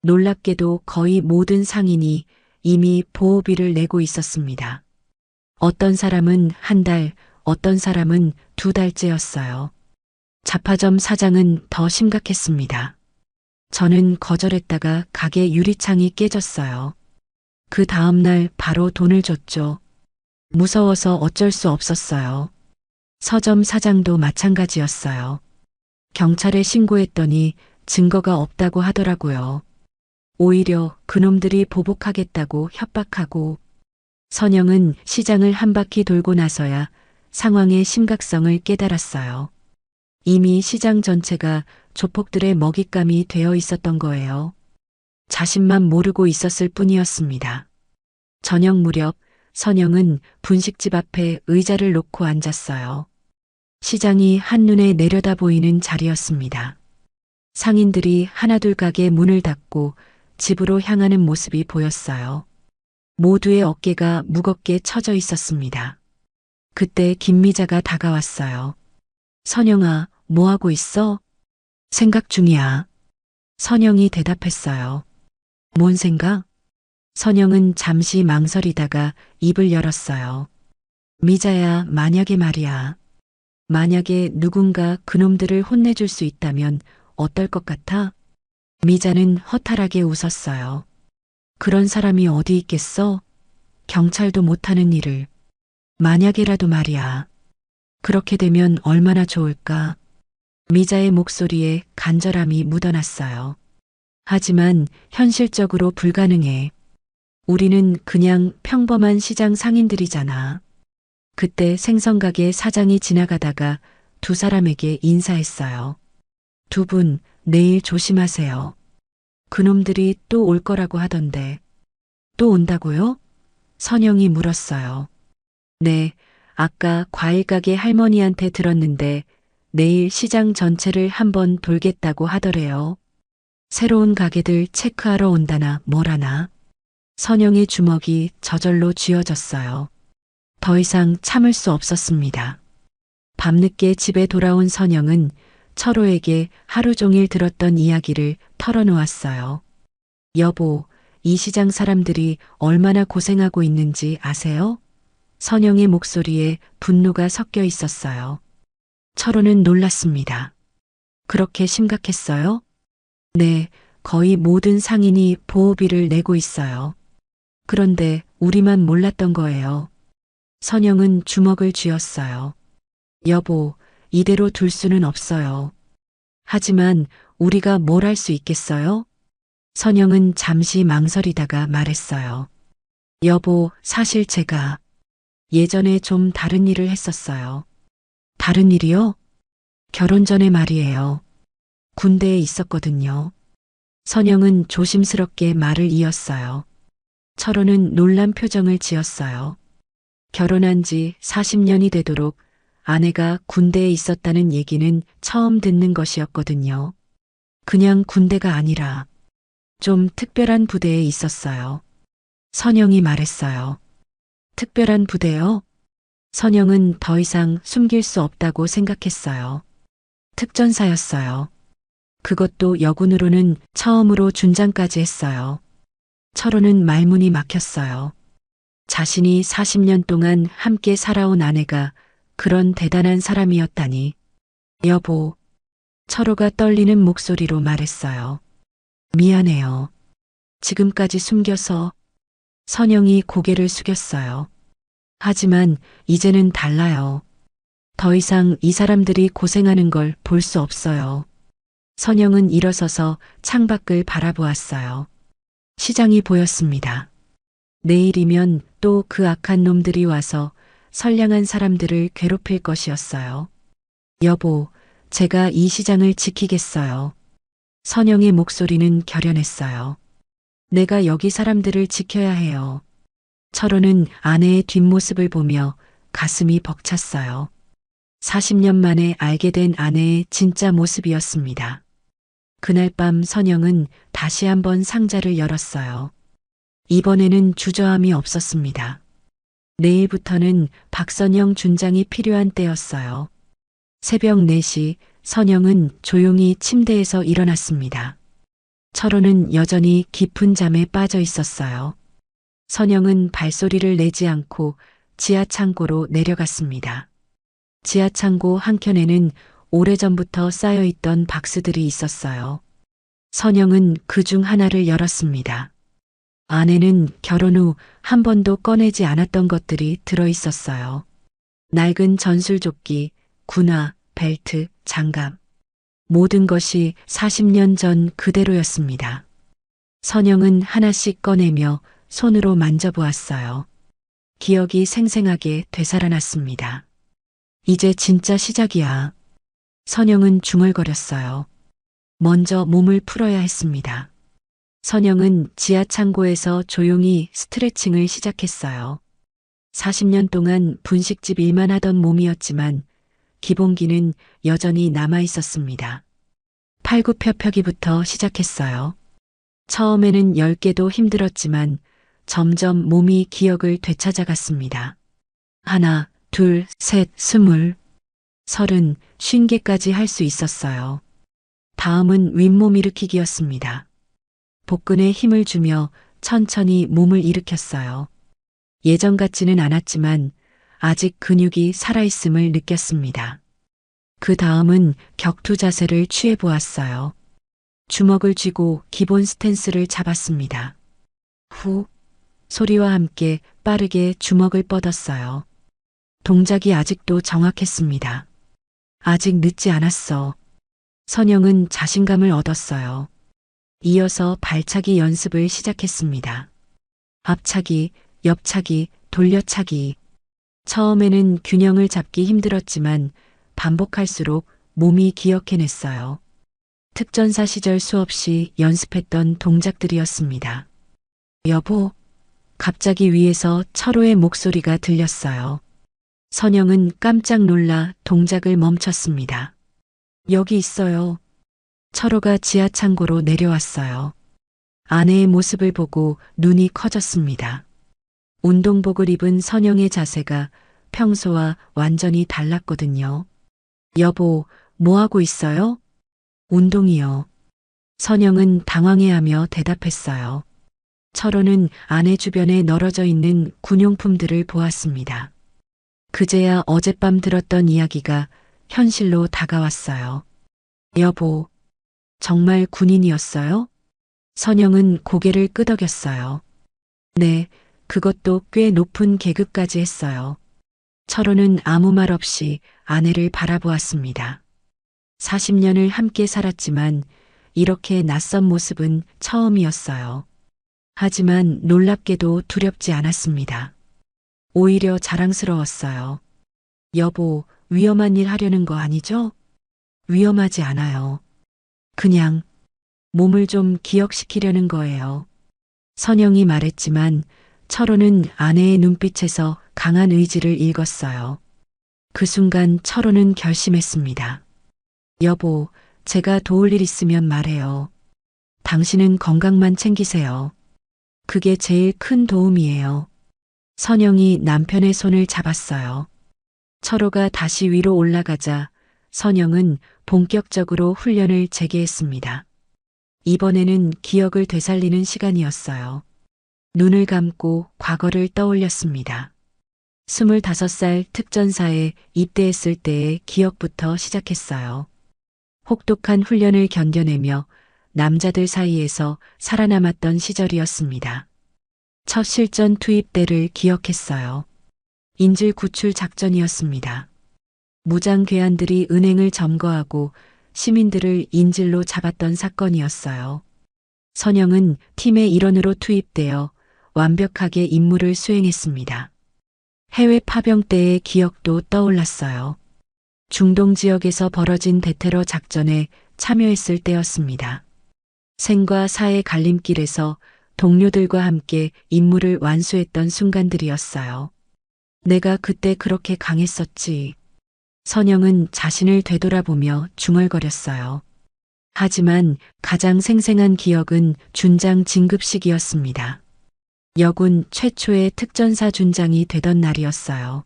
놀랍게도 거의 모든 상인이 이미 보호비를 내고 있었습니다. 어떤 사람은 한 달, 어떤 사람은 2달째였어요. 잡화점 사장은 더 심각했습니다. 저는 거절했다가 가게 유리창이 깨졌어요. 그 다음날 바로 돈을 줬죠. 무서워서 어쩔 수 없었어요. 서점 사장도 마찬가지였어요. 경찰에 신고했더니 증거가 없다고 하더라고요. 오히려 그놈들이 보복하겠다고 협박하고. 선영은 시장을 한 바퀴 돌고 나서야 상황의 심각성을 깨달았어요. 이미 시장 전체가 조폭들의 먹잇감이 되어 있었던 거예요. 자신만 모르고 있었을 뿐이었습니다. 저녁 무렵 선영은 분식집 앞에 의자를 놓고 앉았어요. 시장이 한눈에 내려다 보이는 자리였습니다. 상인들이 하나둘 가게 문을 닫고 집으로 향하는 모습이 보였어요. 모두의 어깨가 무겁게 처져 있었습니다. 그때 김미자가 다가왔어요. 선영아, 뭐하고 있어? 생각 중이야. 선영이 대답했어요. 뭔 생각? 선영은 잠시 망설이다가 입을 열었어요. 미자야, 만약에 말이야. 만약에 누군가 그놈들을 혼내줄 수 있다면 어떨 것 같아? 미자는 허탈하게 웃었어요. 그런 사람이 어디 있겠어? 경찰도 못하는 일을. 만약에라도 말이야. 그렇게 되면 얼마나 좋을까? 미자의 목소리에 간절함이 묻어났어요. 하지만 현실적으로 불가능해. 우리는 그냥 평범한 시장 상인들이잖아. 그때 생선가게 사장이 지나가다가 두 사람에게 인사했어요. 두 분, 내일 조심하세요. 그놈들이 또 올 거라고 하던데. 또 온다고요? 선영이 물었어요. 네, 아까 과일 가게 할머니한테 들었는데 내일 시장 전체를 한번 돌겠다고 하더래요. 새로운 가게들 체크하러 온다나 뭐라나. 선영의 주먹이 저절로 쥐어졌어요. 더 이상 참을 수 없었습니다. 밤늦게 집에 돌아온 선영은 철호에게 하루 종일 들었던 이야기를 털어놓았어요. 여보, 이 시장 사람들이 얼마나 고생하고 있는지 아세요? 선영의 목소리에 분노가 섞여 있었어요. 철호는 놀랐습니다. 그렇게 심각했어요? 네, 거의 모든 상인이 보호비를 내고 있어요. 그런데 우리만 몰랐던 거예요. 선영은 주먹을 쥐었어요. 여보, 이대로 둘 수는 없어요. 하지만 우리가 뭘 할 수 있겠어요? 선영은 잠시 망설이다가 말했어요. 여보, 사실 제가 예전에 좀 다른 일을 했었어요. 다른 일이요? 결혼 전에 말이에요. 군대에 있었거든요. 선영은 조심스럽게 말을 이었어요. 철호는 놀란 표정을 지었어요. 결혼한 지 40년이 되도록 아내가 군대에 있었다는 얘기는 처음 듣는 것이었거든요. 그냥 군대가 아니라 좀 특별한 부대에 있었어요. 선영이 말했어요. 특별한 부대요? 선영은 더 이상 숨길 수 없다고 생각했어요. 특전사였어요. 그것도 여군으로는 처음으로 준장까지 했어요. 철호는 말문이 막혔어요. 자신이 40년 동안 함께 살아온 아내가 그런 대단한 사람이었다니. 여보, 철호가 떨리는 목소리로 말했어요. 미안해요. 지금까지 숨겨서. 선영이 고개를 숙였어요. 하지만 이제는 달라요. 더 이상 이 사람들이 고생하는 걸 볼 수 없어요. 선영은 일어서서 창밖을 바라보았어요. 시장이 보였습니다. 내일이면 또 그 악한 놈들이 와서 선량한 사람들을 괴롭힐 것이었어요. 여보, 제가 이 시장을 지키겠어요. 선영의 목소리는 결연했어요. 내가 여기 사람들을 지켜야 해요. 철호는 아내의 뒷모습을 보며 가슴이 벅찼어요. 40년 만에 알게 된 아내의 진짜 모습이었습니다. 그날 밤 선영은 다시 한번 상자를 열었어요. 이번에는 주저함이 없었습니다. 내일부터는 박선영 준장이 필요한 때였어요. 새벽 4시 선영은 조용히 침대에서 일어났습니다. 철호는 여전히 깊은 잠에 빠져 있었어요. 선영은 발소리를 내지 않고 지하창고로 내려갔습니다. 지하창고 한켠에는 오래전부터 쌓여있던 박스들이 있었어요. 선영은 그 중 하나를 열었습니다. 안에는 결혼 후 한 번도 꺼내지 않았던 것들이 들어있었어요. 낡은 전술조끼, 군화, 벨트, 장갑. 모든 것이 40년 전 그대로였습니다. 선영은 하나씩 꺼내며 손으로 만져보았어요. 기억이 생생하게 되살아났습니다. 이제 진짜 시작이야. 선영은 중얼거렸어요. 먼저 몸을 풀어야 했습니다. 선영은 지하창고에서 조용히 스트레칭을 시작했어요. 40년 동안 분식집 일만 하던 몸이었지만 기본기는 여전히 남아 있었습니다. 팔굽혀펴기부터 시작했어요. 처음에는 10개도 힘들었지만 점점 몸이 기억을 되찾아갔습니다. 1, 2, 3, 20, 30, 50개까지 할 수 있었어요. 다음은 윗몸 일으키기였습니다. 복근에 힘을 주며 천천히 몸을 일으켰어요. 예전 같지는 않았지만 아직 근육이 살아있음을 느꼈습니다. 그 다음은 격투 자세를 취해보았어요. 주먹을 쥐고 기본 스탠스를 잡았습니다. 후 소리와 함께 빠르게 주먹을 뻗었어요. 동작이 아직도 정확했습니다. 아직 늦지 않았어. 선영은 자신감을 얻었어요. 이어서 발차기 연습을 시작했습니다. 앞차기, 옆차기, 돌려차기. 처음에는 균형을 잡기 힘들었지만 반복할수록 몸이 기억해냈어요. 특전사 시절 수없이 연습했던 동작들이었습니다. 여보, 갑자기 위에서 철호의 목소리가 들렸어요. 선영은 깜짝 놀라 동작을 멈췄습니다. 여기 있어요. 철호가 지하 창고로 내려왔어요. 아내의 모습을 보고 눈이 커졌습니다. 운동복을 입은 선영의 자세가 평소와 완전히 달랐거든요. 여보, 뭐 하고 있어요? 운동이요. 선영은 당황해하며 대답했어요. 철호는 아내 주변에 널어져 있는 군용품들을 보았습니다. 그제야 어젯밤 들었던 이야기가 현실로 다가왔어요. 여보, 정말 군인이었어요? 선영은 고개를 끄덕였어요. 네, 그것도 꽤 높은 계급까지 했어요. 철호는 아무 말 없이 아내를 바라보았습니다. 40년을 함께 살았지만 이렇게 낯선 모습은 처음이었어요. 하지만 놀랍게도 두렵지 않았습니다. 오히려 자랑스러웠어요. 여보, 위험한 일 하려는 거 아니죠? 위험하지 않아요. 그냥 몸을 좀 기억시키려는 거예요. 선영이 말했지만 철호는 아내의 눈빛에서 강한 의지를 읽었어요. 그 순간 철호는 결심했습니다. 여보, 제가 도울 일 있으면 말해요. 당신은 건강만 챙기세요. 그게 제일 큰 도움이에요. 선영이 남편의 손을 잡았어요. 철호가 다시 위로 올라가자 선영은 본격적으로 훈련을 재개했습니다. 이번에는 기억을 되살리는 시간이었어요. 눈을 감고 과거를 떠올렸습니다. 25살 특전사에 입대했을 때의 기억부터 시작했어요. 혹독한 훈련을 견뎌내며 남자들 사이에서 살아남았던 시절이었습니다. 첫 실전 투입 때를 기억했어요. 인질 구출 작전이었습니다. 무장 괴한들이 은행을 점거하고 시민들을 인질로 잡았던 사건이었어요. 선영은 팀의 일원으로 투입되어 완벽하게 임무를 수행했습니다. 해외 파병 때의 기억도 떠올랐어요. 중동 지역에서 벌어진 대테러 작전에 참여했을 때였습니다. 생과 사의 갈림길에서 동료들과 함께 임무를 완수했던 순간들이었어요. 내가 그때 그렇게 강했었지. 선영은 자신을 되돌아보며 중얼거렸어요. 하지만 가장 생생한 기억은 준장 진급식이었습니다. 여군 최초의 특전사 준장이 되던 날이었어요.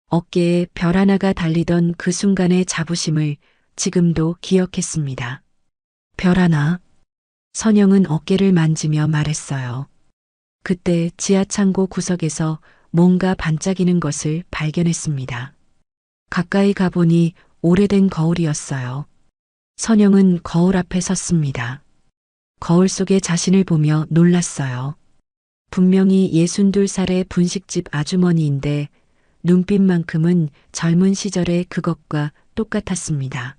어깨에 별 하나가 달리던 그 순간의 자부심을 지금도 기억했습니다. 별 하나? 선영은 어깨를 만지며 말했어요. 그때 지하창고 구석에서 뭔가 반짝이는 것을 발견했습니다. 가까이 가보니 오래된 거울이었어요. 선영은 거울 앞에 섰습니다. 거울 속에 자신을 보며 놀랐어요. 분명히 62살의 분식집 아주머니인데 눈빛만큼은 젊은 시절의 그것과 똑같았습니다.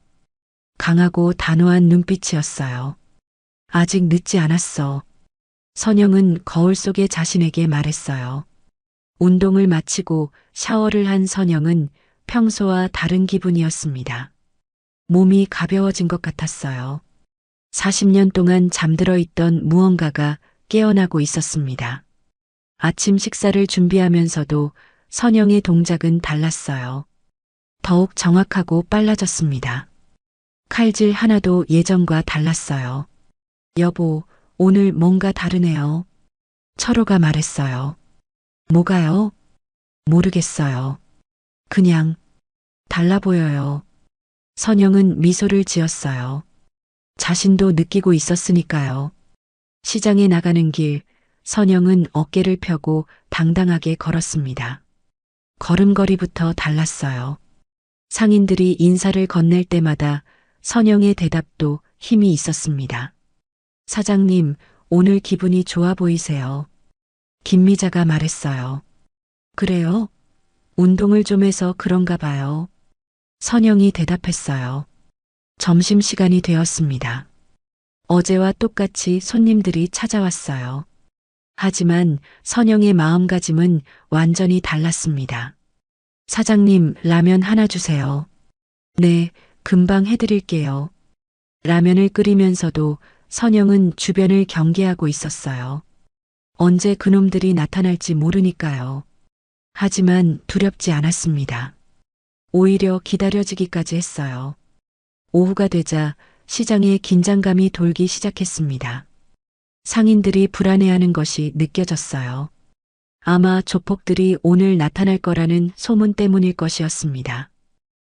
강하고 단호한 눈빛이었어요. 아직 늦지 않았어. 선영은 거울 속의 자신에게 말했어요. 운동을 마치고 샤워를 한 선영은 평소와 다른 기분이었습니다. 몸이 가벼워진 것 같았어요. 40년 동안 잠들어 있던 무언가가 깨어나고 있었습니다. 아침 식사를 준비하면서도 선영의 동작은 달랐어요. 더욱 정확하고 빨라졌습니다. 칼질 하나도 예전과 달랐어요. 여보, 오늘 뭔가 다르네요. 철호가 말했어요. 뭐가요? 모르겠어요. 그냥 달라 보여요. 선영은 미소를 지었어요. 자신도 느끼고 있었으니까요. 시장에 나가는 길, 선영은 어깨를 펴고 당당하게 걸었습니다. 걸음걸이부터 달랐어요. 상인들이 인사를 건넬 때마다 선영의 대답도 힘이 있었습니다. 사장님, 오늘 기분이 좋아 보이세요. 김미자가 말했어요. 그래요? 운동을 좀 해서 그런가 봐요. 선영이 대답했어요. 점심시간이 되었습니다. 어제와 똑같이 손님들이 찾아왔어요. 하지만 선영의 마음가짐은 완전히 달랐습니다. 사장님, 라면 하나 주세요. 네, 금방 해드릴게요. 라면을 끓이면서도 선영은 주변을 경계하고 있었어요. 언제 그놈들이 나타날지 모르니까요. 하지만 두렵지 않았습니다. 오히려 기다려지기까지 했어요. 오후가 되자 시장에 긴장감이 돌기 시작했습니다. 상인들이 불안해하는 것이 느껴졌어요. 아마 조폭들이 오늘 나타날 거라는 소문 때문일 것이었습니다.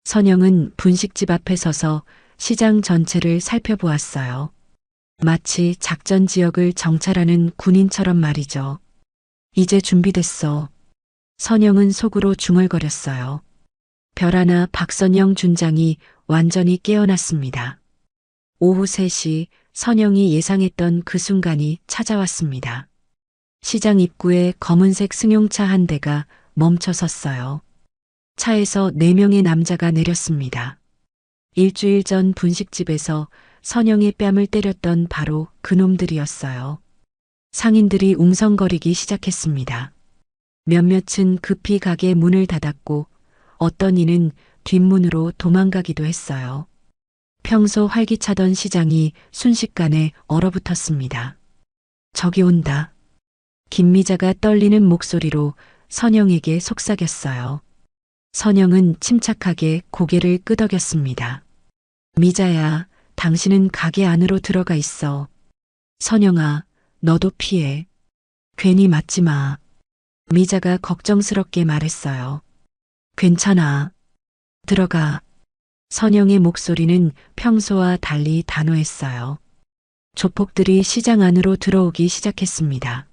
선영은 분식집 앞에 서서 시장 전체를 살펴보았어요. 마치 작전 지역을 정찰하는 군인처럼 말이죠. 이제 준비됐어. 선영은 속으로 중얼거렸어요. 별하나 박선영 준장이 완전히 깨어났습니다. 오후 3시 선영이 예상했던 그 순간이 찾아왔습니다. 시장 입구에 검은색 승용차 한 대가 멈춰 섰어요. 차에서 4명의 남자가 내렸습니다. 일주일 전 분식집에서 선영의 뺨을 때렸던 바로 그놈들이었어요. 상인들이 웅성거리기 시작했습니다. 몇몇은 급히 가게 문을 닫았고 어떤 이는 뒷문으로 도망가기도 했어요. 평소 활기차던 시장이 순식간에 얼어붙었습니다. 저기 온다. 김미자가 떨리는 목소리로 선영에게 속삭였어요. 선영은 침착하게 고개를 끄덕였습니다. 미자야, 당신은 가게 안으로 들어가 있어. 선영아, 너도 피해. 괜히 맞지 마. 미자가 걱정스럽게 말했어요. 괜찮아. 들어가. 선영의 목소리는 평소와 달리 단호했어요. 조폭들이 시장 안으로 들어오기 시작했습니다.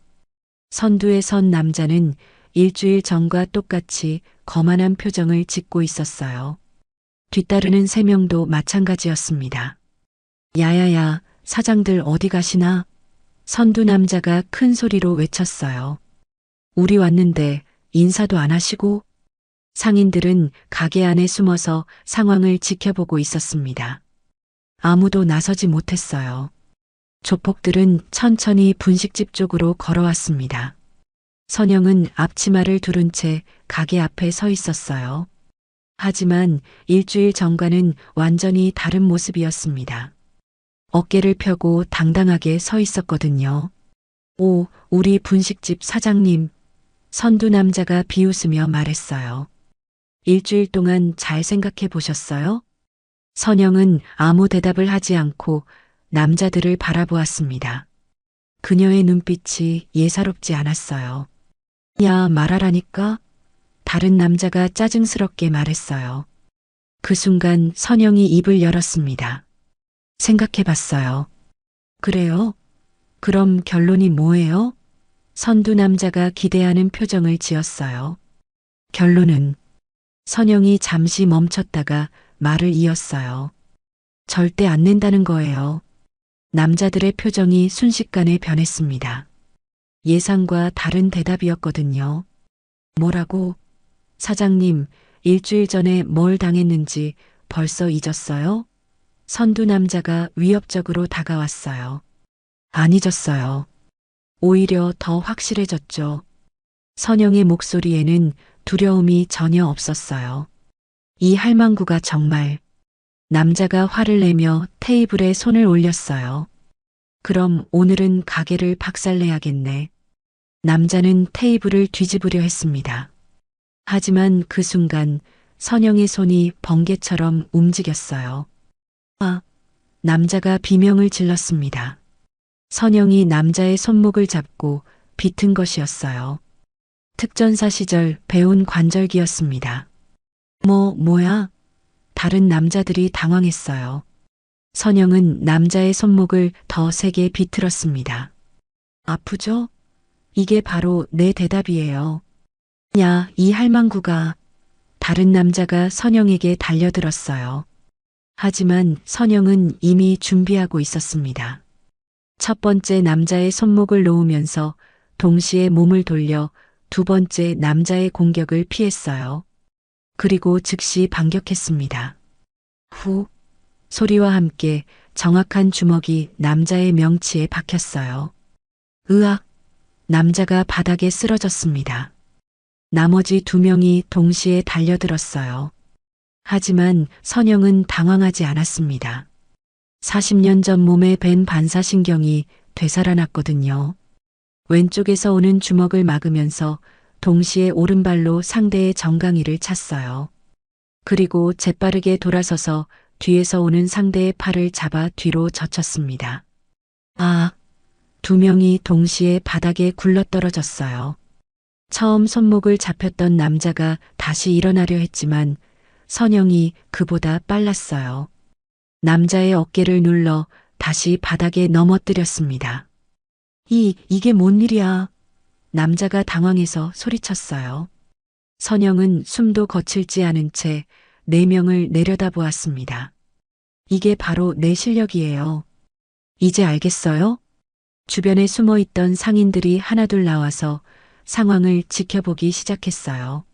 선두에 선 남자는 일주일 전과 똑같이 거만한 표정을 짓고 있었어요. 뒤따르는 3명도 마찬가지였습니다. 야야야, 사장들 어디 가시나? 선두 남자가 큰 소리로 외쳤어요. 우리 왔는데 인사도 안 하시고? 상인들은 가게 안에 숨어서 상황을 지켜보고 있었습니다. 아무도 나서지 못했어요. 조폭들은 천천히 분식집 쪽으로 걸어왔습니다. 선영은 앞치마를 두른 채 가게 앞에 서 있었어요. 하지만 일주일 전과는 완전히 다른 모습이었습니다. 어깨를 펴고 당당하게 서 있었거든요. 오, 우리 분식집 사장님. 선두 남자가 비웃으며 말했어요. 일주일 동안 잘 생각해 보셨어요? 선영은 아무 대답을 하지 않고 남자들을 바라보았습니다. 그녀의 눈빛이 예사롭지 않았어요. 야, 말하라니까? 다른 남자가 짜증스럽게 말했어요. 그 순간 선영이 입을 열었습니다. 생각해 봤어요. 그래요? 그럼 결론이 뭐예요? 선두 남자가 기대하는 표정을 지었어요. 결론은 선영이 잠시 멈췄다가 말을 이었어요. 절대 안 낸다는 거예요. 남자들의 표정이 순식간에 변했습니다. 예상과 다른 대답이었거든요. 뭐라고? 사장님, 일주일 전에 뭘 당했는지 벌써 잊었어요? 선두 남자가 위협적으로 다가왔어요. 안 잊었어요. 오히려 더 확실해졌죠. 선영의 목소리에는 두려움이 전혀 없었어요. 이 할망구가 정말. 남자가 화를 내며 테이블에 손을 올렸어요. 그럼 오늘은 가게를 박살내야겠네. 남자는 테이블을 뒤집으려 했습니다. 하지만 그 순간 선영의 손이 번개처럼 움직였어요. 아, 남자가 비명을 질렀습니다. 선영이 남자의 손목을 잡고 비튼 것이었어요. 특전사 시절 배운 관절기였습니다. 뭐야? 다른 남자들이 당황했어요. 선영은 남자의 손목을 더 세게 비틀었습니다. 아프죠? 이게 바로 내 대답이에요. 야, 이 할망구가. 다른 남자가 선영에게 달려들었어요. 하지만 선영은 이미 준비하고 있었습니다. 첫 번째 남자의 손목을 놓으면서 동시에 몸을 돌려 두 번째 남자의 공격을 피했어요. 그리고 즉시 반격했습니다. 후 소리와 함께 정확한 주먹이 남자의 명치에 박혔어요. 으악! 남자가 바닥에 쓰러졌습니다. 나머지 2명이 동시에 달려들었어요. 하지만 선영은 당황하지 않았습니다. 40년 전 몸에 밴 반사신경이 되살아났거든요. 왼쪽에서 오는 주먹을 막으면서 동시에 오른발로 상대의 정강이를 찼어요. 그리고 재빠르게 돌아서서 뒤에서 오는 상대의 팔을 잡아 뒤로 젖혔습니다. 아, 두 명이 동시에 바닥에 굴러떨어졌어요. 처음 손목을 잡혔던 남자가 다시 일어나려 했지만 선영이 그보다 빨랐어요. 남자의 어깨를 눌러 다시 바닥에 넘어뜨렸습니다. 이게 뭔 일이야? 남자가 당황해서 소리쳤어요. 선영은 숨도 거칠지 않은 채 네 명을 내려다보았습니다. 이게 바로 내 실력이에요. 이제 알겠어요? 주변에 숨어 있던 상인들이 하나둘 나와서 상황을 지켜보기 시작했어요.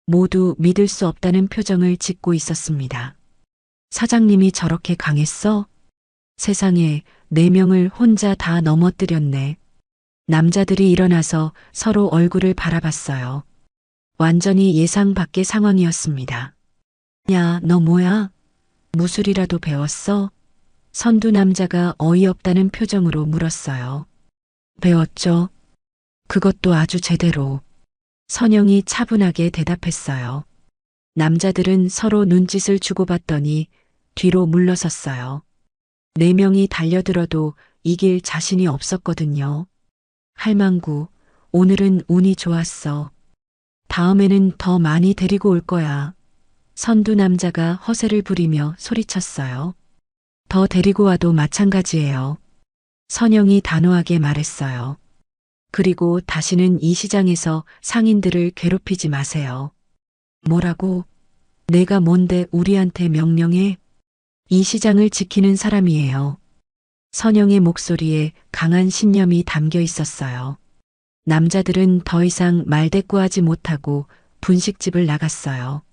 모두 믿을 수 없다는 표정을 짓고 있었습니다. 사장님이 저렇게 강했어? 세상에, 네 명을 혼자 다 넘어뜨렸네. 남자들이 일어나서 서로 얼굴을 바라봤어요. 완전히 예상 밖의 상황이었습니다. 야, 너 뭐야? 무술이라도 배웠어? 선두 남자가 어이없다는 표정으로 물었어요. 배웠죠. 그것도 아주 제대로. 선영이 차분하게 대답했어요. 남자들은 서로 눈짓을 주고받더니 뒤로 물러섰어요. 네 명이 달려들어도 이길 자신이 없었거든요. 할망구, 오늘은 운이 좋았어. 다음에는 더 많이 데리고 올 거야. 선두 남자가 허세를 부리며 소리쳤어요. 더 데리고 와도 마찬가지예요. 선영이 단호하게 말했어요. 그리고 다시는 이 시장에서 상인들을 괴롭히지 마세요. 뭐라고? 내가 뭔데 우리한테 명령해? 이 시장을 지키는 사람이에요. 선영의 목소리에 강한 신념이 담겨 있었어요. 남자들은 더 이상 말대꾸하지 못하고 분식집을 나갔어요.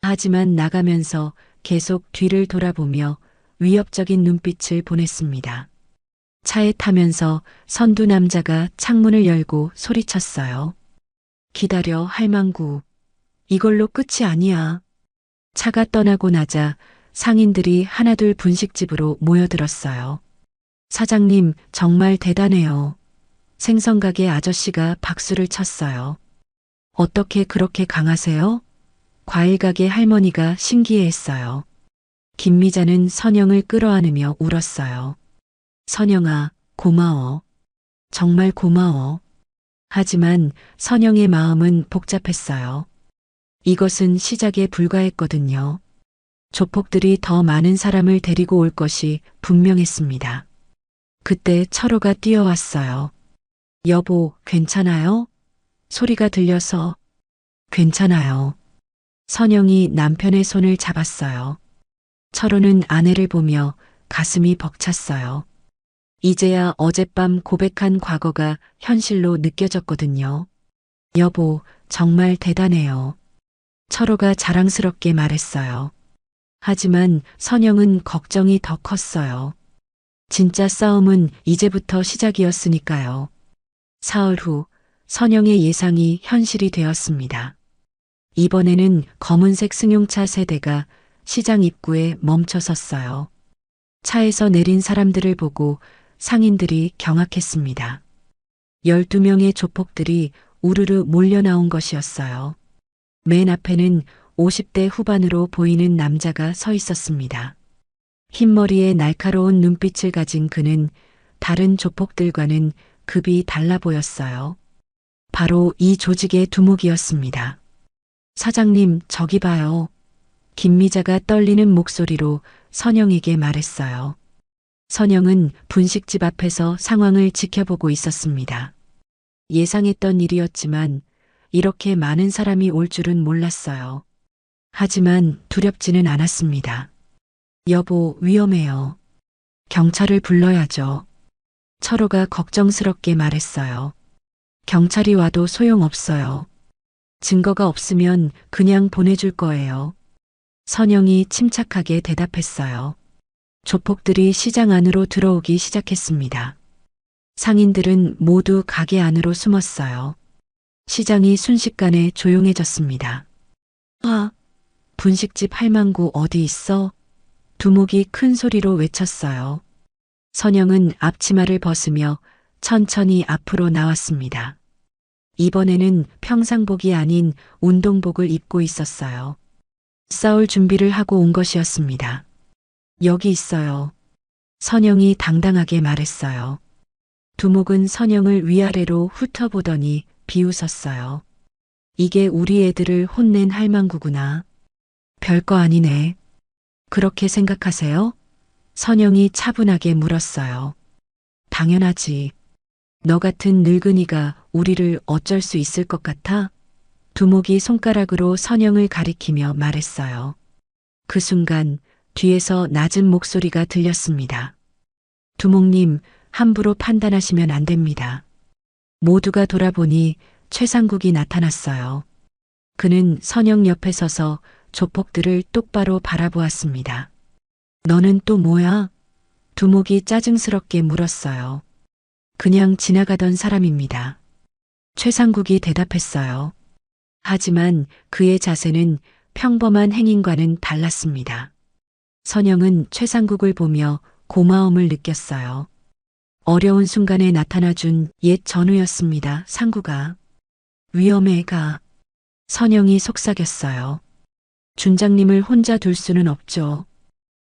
하지만 나가면서 계속 뒤를 돌아보며 위협적인 눈빛을 보냈습니다. 차에 타면서 선두 남자가 창문을 열고 소리쳤어요. 기다려, 할망구. 이걸로 끝이 아니야. 차가 떠나고 나자 상인들이 하나둘 분식집으로 모여들었어요. 사장님, 정말 대단해요. 생선가게 아저씨가 박수를 쳤어요. 어떻게 그렇게 강하세요? 과일가게 할머니가 신기해했어요. 김미자는 선영을 끌어안으며 울었어요. 선영아, 고마워. 정말 고마워. 하지만 선영의 마음은 복잡했어요. 이것은 시작에 불과했거든요. 조폭들이 더 많은 사람을 데리고 올 것이 분명했습니다. 그때 철호가 뛰어왔어요. 여보, 괜찮아요? 소리가 들려서. 괜찮아요. 선영이 남편의 손을 잡았어요. 철호는 아내를 보며 가슴이 벅찼어요. 이제야 어젯밤 고백한 과거가 현실로 느껴졌거든요. 여보, 정말 대단해요. 철호가 자랑스럽게 말했어요. 하지만 선영은 걱정이 더 컸어요. 진짜 싸움은 이제부터 시작이었으니까요. 사흘 후 선영의 예상이 현실이 되었습니다. 이번에는 검은색 승용차 세대가 시장 입구에 멈춰 섰어요. 차에서 내린 사람들을 보고 상인들이 경악했습니다. 12명의 조폭들이 우르르 몰려 나온 것이었어요. 맨 앞에는 50대 후반으로 보이는 남자가 서 있었습니다. 흰머리에 날카로운 눈빛을 가진 그는 다른 조폭들과는 급이 달라 보였어요. 바로 이 조직의 두목이었습니다. 사장님, 저기 봐요. 김미자가 떨리는 목소리로 선영에게 말했어요. 선영은 분식집 앞에서 상황을 지켜보고 있었습니다. 예상했던 일이었지만 이렇게 많은 사람이 올 줄은 몰랐어요. 하지만 두렵지는 않았습니다. 여보, 위험해요. 경찰을 불러야죠. 철호가 걱정스럽게 말했어요. 경찰이 와도 소용없어요. 증거가 없으면 그냥 보내줄 거예요. 선영이 침착하게 대답했어요. 조폭들이 시장 안으로 들어오기 시작했습니다. 상인들은 모두 가게 안으로 숨었어요. 시장이 순식간에 조용해졌습니다. 분식집 할망구 어디 있어? 두목이 큰 소리로 외쳤어요. 선영은 앞치마를 벗으며 천천히 앞으로 나왔습니다. 이번에는 평상복이 아닌 운동복을 입고 있었어요. 싸울 준비를 하고 온 것이었습니다. 여기 있어요. 선영이 당당하게 말했어요. 두목은 선영을 위아래로 훑어보더니 비웃었어요. 이게 우리 애들을 혼낸 할망구구나. 별거 아니네. 그렇게 생각하세요? 선영이 차분하게 물었어요. 당연하지. 너 같은 늙은이가 우리를 어쩔 수 있을 것 같아? 두목이 손가락으로 선영을 가리키며 말했어요. 그 순간 뒤에서 낮은 목소리가 들렸습니다. 두목님, 함부로 판단하시면 안 됩니다. 모두가 돌아보니 최상국이 나타났어요. 그는 선영 옆에 서서 조폭들을 똑바로 바라보았습니다. 너는 또 뭐야? 두목이 짜증스럽게 물었어요. 그냥 지나가던 사람입니다. 최상국이 대답했어요. 하지만 그의 자세는 평범한 행인과는 달랐습니다. 선영은 최상국을 보며 고마움을 느꼈어요. 어려운 순간에 나타나준 옛 전우였습니다. 상구가. 위험해 가. 선영이 속삭였어요. 준장님을 혼자 둘 수는 없죠.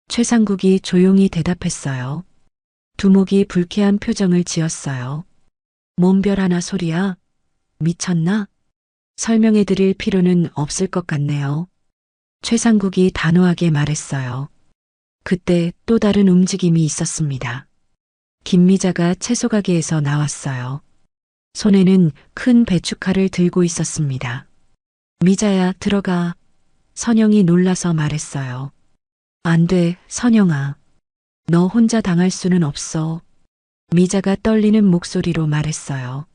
최상국이 조용히 대답했어요. 두목이 불쾌한 표정을 지었어요. 뭔 별 하나 소리야? 미쳤나? 설명해 드릴 필요는 없을 것 같네요. 최상국이 단호하게 말했어요. 그때 또 다른 움직임이 있었습니다. 김미자가 채소 가게에서 나왔어요. 손에는 큰 배춧칼을 들고 있었습니다. 미자야, 들어가. 선영이 놀라서 말했어요. 안 돼, 선영아. 너 혼자 당할 수는 없어. 미자가 떨리는 목소리로 말했어요.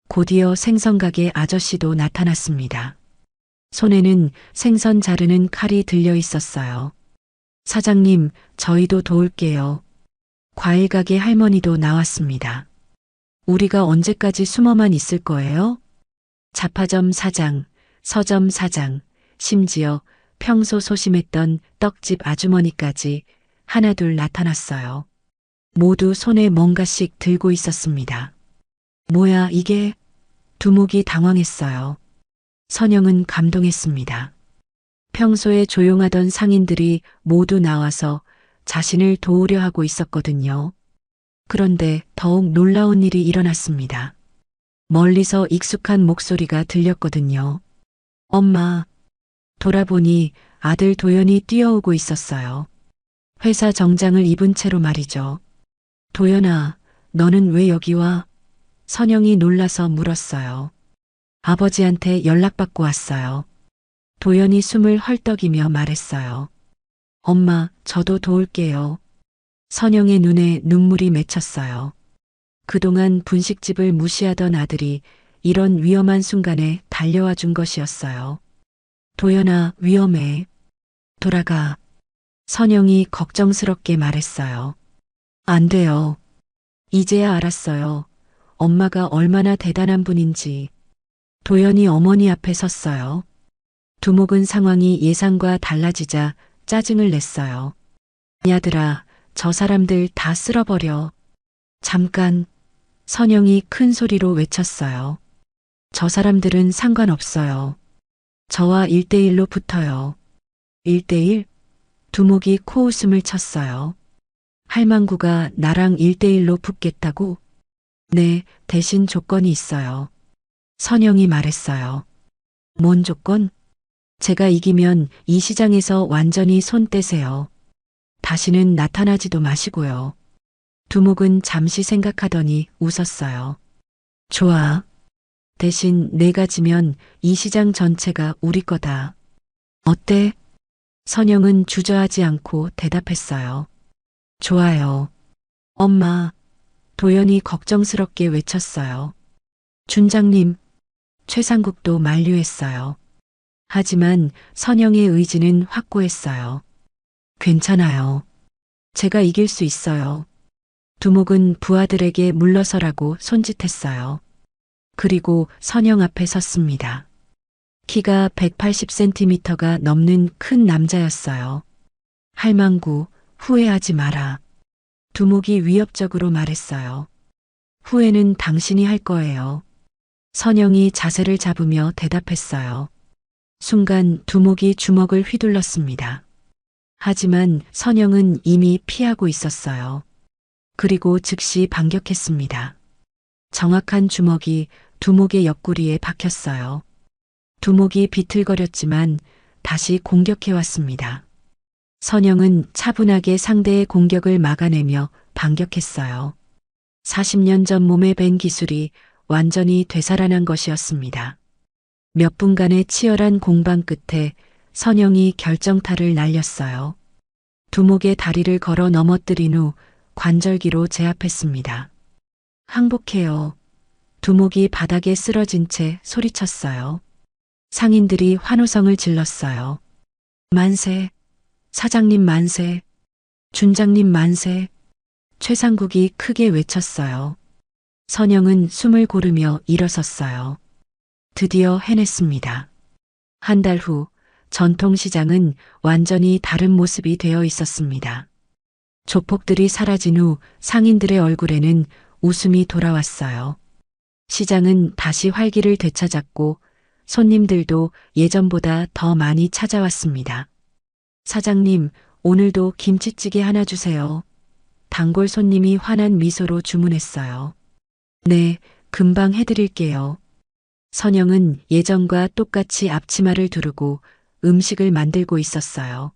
곧이어 생선가게 아저씨도 나타났습니다. 손에는 생선 자르는 칼이 들려 있었어요. 사장님, 저희도 도울게요. 과일가게 할머니도 나왔습니다. 우리가 언제까지 숨어만 있을 거예요? 잡화점 사장, 서점 사장, 심지어 평소 소심했던 떡집 아주머니까지 하나둘 나타났어요. 모두 손에 뭔가씩 들고 있었습니다. 뭐야 이게? 두목이 당황했어요. 선영은 감동했습니다. 평소에 조용하던 상인들이 모두 나와서 자신을 도우려 하고 있었거든요. 그런데 더욱 놀라운 일이 일어났습니다. 멀리서 익숙한 목소리가 들렸거든요. 엄마. 돌아보니 아들 도연이 뛰어오고 있었어요. 회사 정장을 입은 채로 말이죠. 도연아, 너는 왜 여기 와? 선영이 놀라서 물었어요. 아버지한테 연락받고 왔어요. 도연이 숨을 헐떡이며 말했어요. 엄마, 저도 도울게요. 선영의 눈에 눈물이 맺혔어요. 그동안 분식집을 무시하던 아들이 이런 위험한 순간에 달려와 준 것이었어요. 도연아, 위험해. 돌아가. 선영이 걱정스럽게 말했어요. 안 돼요. 이제야 알았어요. 엄마가 얼마나 대단한 분인지. 도연이 어머니 앞에 섰어요. 두목은 상황이 예상과 달라지자 짜증을 냈어요. 야들아, 저 사람들 다 쓸어버려. 잠깐. 선영이 큰 소리로 외쳤어요. 저 사람들은 상관없어요. 저와 1대1로 붙어요. 1대1? 두목이 코웃음을 쳤어요. 할망구가 나랑 1대1로 붙겠다고? 네, 대신 조건이 있어요. 선영이 말했어요. 뭔 조건? 제가 이기면 이 시장에서 완전히 손 떼세요. 다시는 나타나지도 마시고요. 두목은 잠시 생각하더니 웃었어요. 좋아. 대신 내가 지면 이 시장 전체가 우리 거다. 어때? 선영은 주저하지 않고 대답했어요. 좋아요. 엄마. 도연이 걱정스럽게 외쳤어요. 준장님. 최상국도 만류했어요. 하지만 선영의 의지는 확고했어요. 괜찮아요. 제가 이길 수 있어요. 두목은 부하들에게 물러서라고 손짓했어요. 그리고 선영 앞에 섰습니다. 키가 180cm가 넘는 큰 남자였어요. 할망구, 후회하지 마라. 두목이 위협적으로 말했어요. 후회는 당신이 할 거예요. 선영이 자세를 잡으며 대답했어요. 순간 두목이 주먹을 휘둘렀습니다. 하지만 선영은 이미 피하고 있었어요. 그리고 즉시 반격했습니다. 정확한 주먹이 두목의 옆구리에 박혔어요. 두목이 비틀거렸지만 다시 공격해왔습니다. 선영은 차분하게 상대의 공격을 막아내며 반격했어요. 40년 전 몸에 밴 기술이 완전히 되살아난 것이었습니다. 몇 분간의 치열한 공방 끝에 선영이 결정타를 날렸어요. 두목의 다리를 걸어 넘어뜨린 후 관절기로 제압했습니다. 항복해요. 두목이 바닥에 쓰러진 채 소리쳤어요. 상인들이 환호성을 질렀어요. 만세, 사장님 만세, 준장님 만세. 최상국이 크게 외쳤어요. 선영은 숨을 고르며 일어섰어요. 드디어 해냈습니다. 한 달 후 전통시장은 완전히 다른 모습이 되어 있었습니다. 조폭들이 사라진 후 상인들의 얼굴에는 웃음이 돌아왔어요. 시장은 다시 활기를 되찾았고 손님들도 예전보다 더 많이 찾아왔습니다. 사장님, 오늘도 김치찌개 하나 주세요. 단골 손님이 환한 미소로 주문했어요. 네, 금방 해드릴게요. 선영은 예전과 똑같이 앞치마를 두르고 음식을 만들고 있었어요.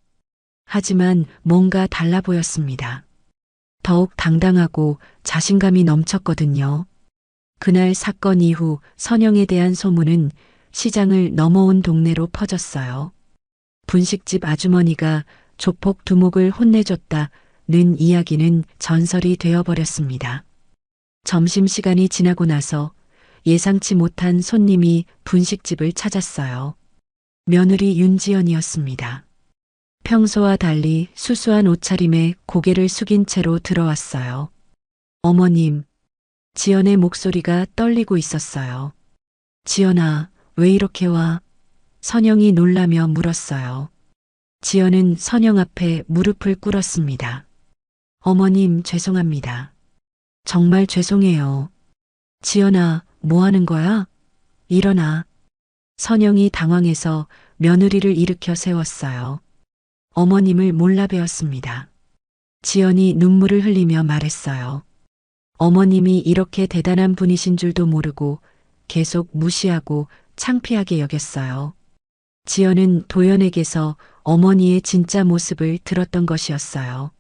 하지만 뭔가 달라 보였습니다. 더욱 당당하고 자신감이 넘쳤거든요. 그날 사건 이후 선영에 대한 소문은 시장을 넘어온 동네로 퍼졌어요. 분식집 아주머니가 조폭 두목을 혼내줬다는 이야기는 전설이 되어버렸습니다. 점심시간이 지나고 나서 예상치 못한 손님이 분식집을 찾았어요. 며느리 윤지연이었습니다. 평소와 달리 수수한 옷차림에 고개를 숙인 채로 들어왔어요. 어머님, 지연의 목소리가 떨리고 있었어요. 지연아, 왜 이렇게 와? 선영이 놀라며 물었어요. 지연은 선영 앞에 무릎을 꿇었습니다. 어머님, 죄송합니다. 정말 죄송해요. 지연아, 뭐 하는 거야? 일어나. 선영이 당황해서 며느리를 일으켜 세웠어요. 어머님을 몰라배웠습니다. 지연이 눈물을 흘리며 말했어요. 어머님이 이렇게 대단한 분이신 줄도 모르고 계속 무시하고 창피하게 여겼어요. 지연은 도연에게서 어머니의 진짜 모습을 들었던 것이었어요.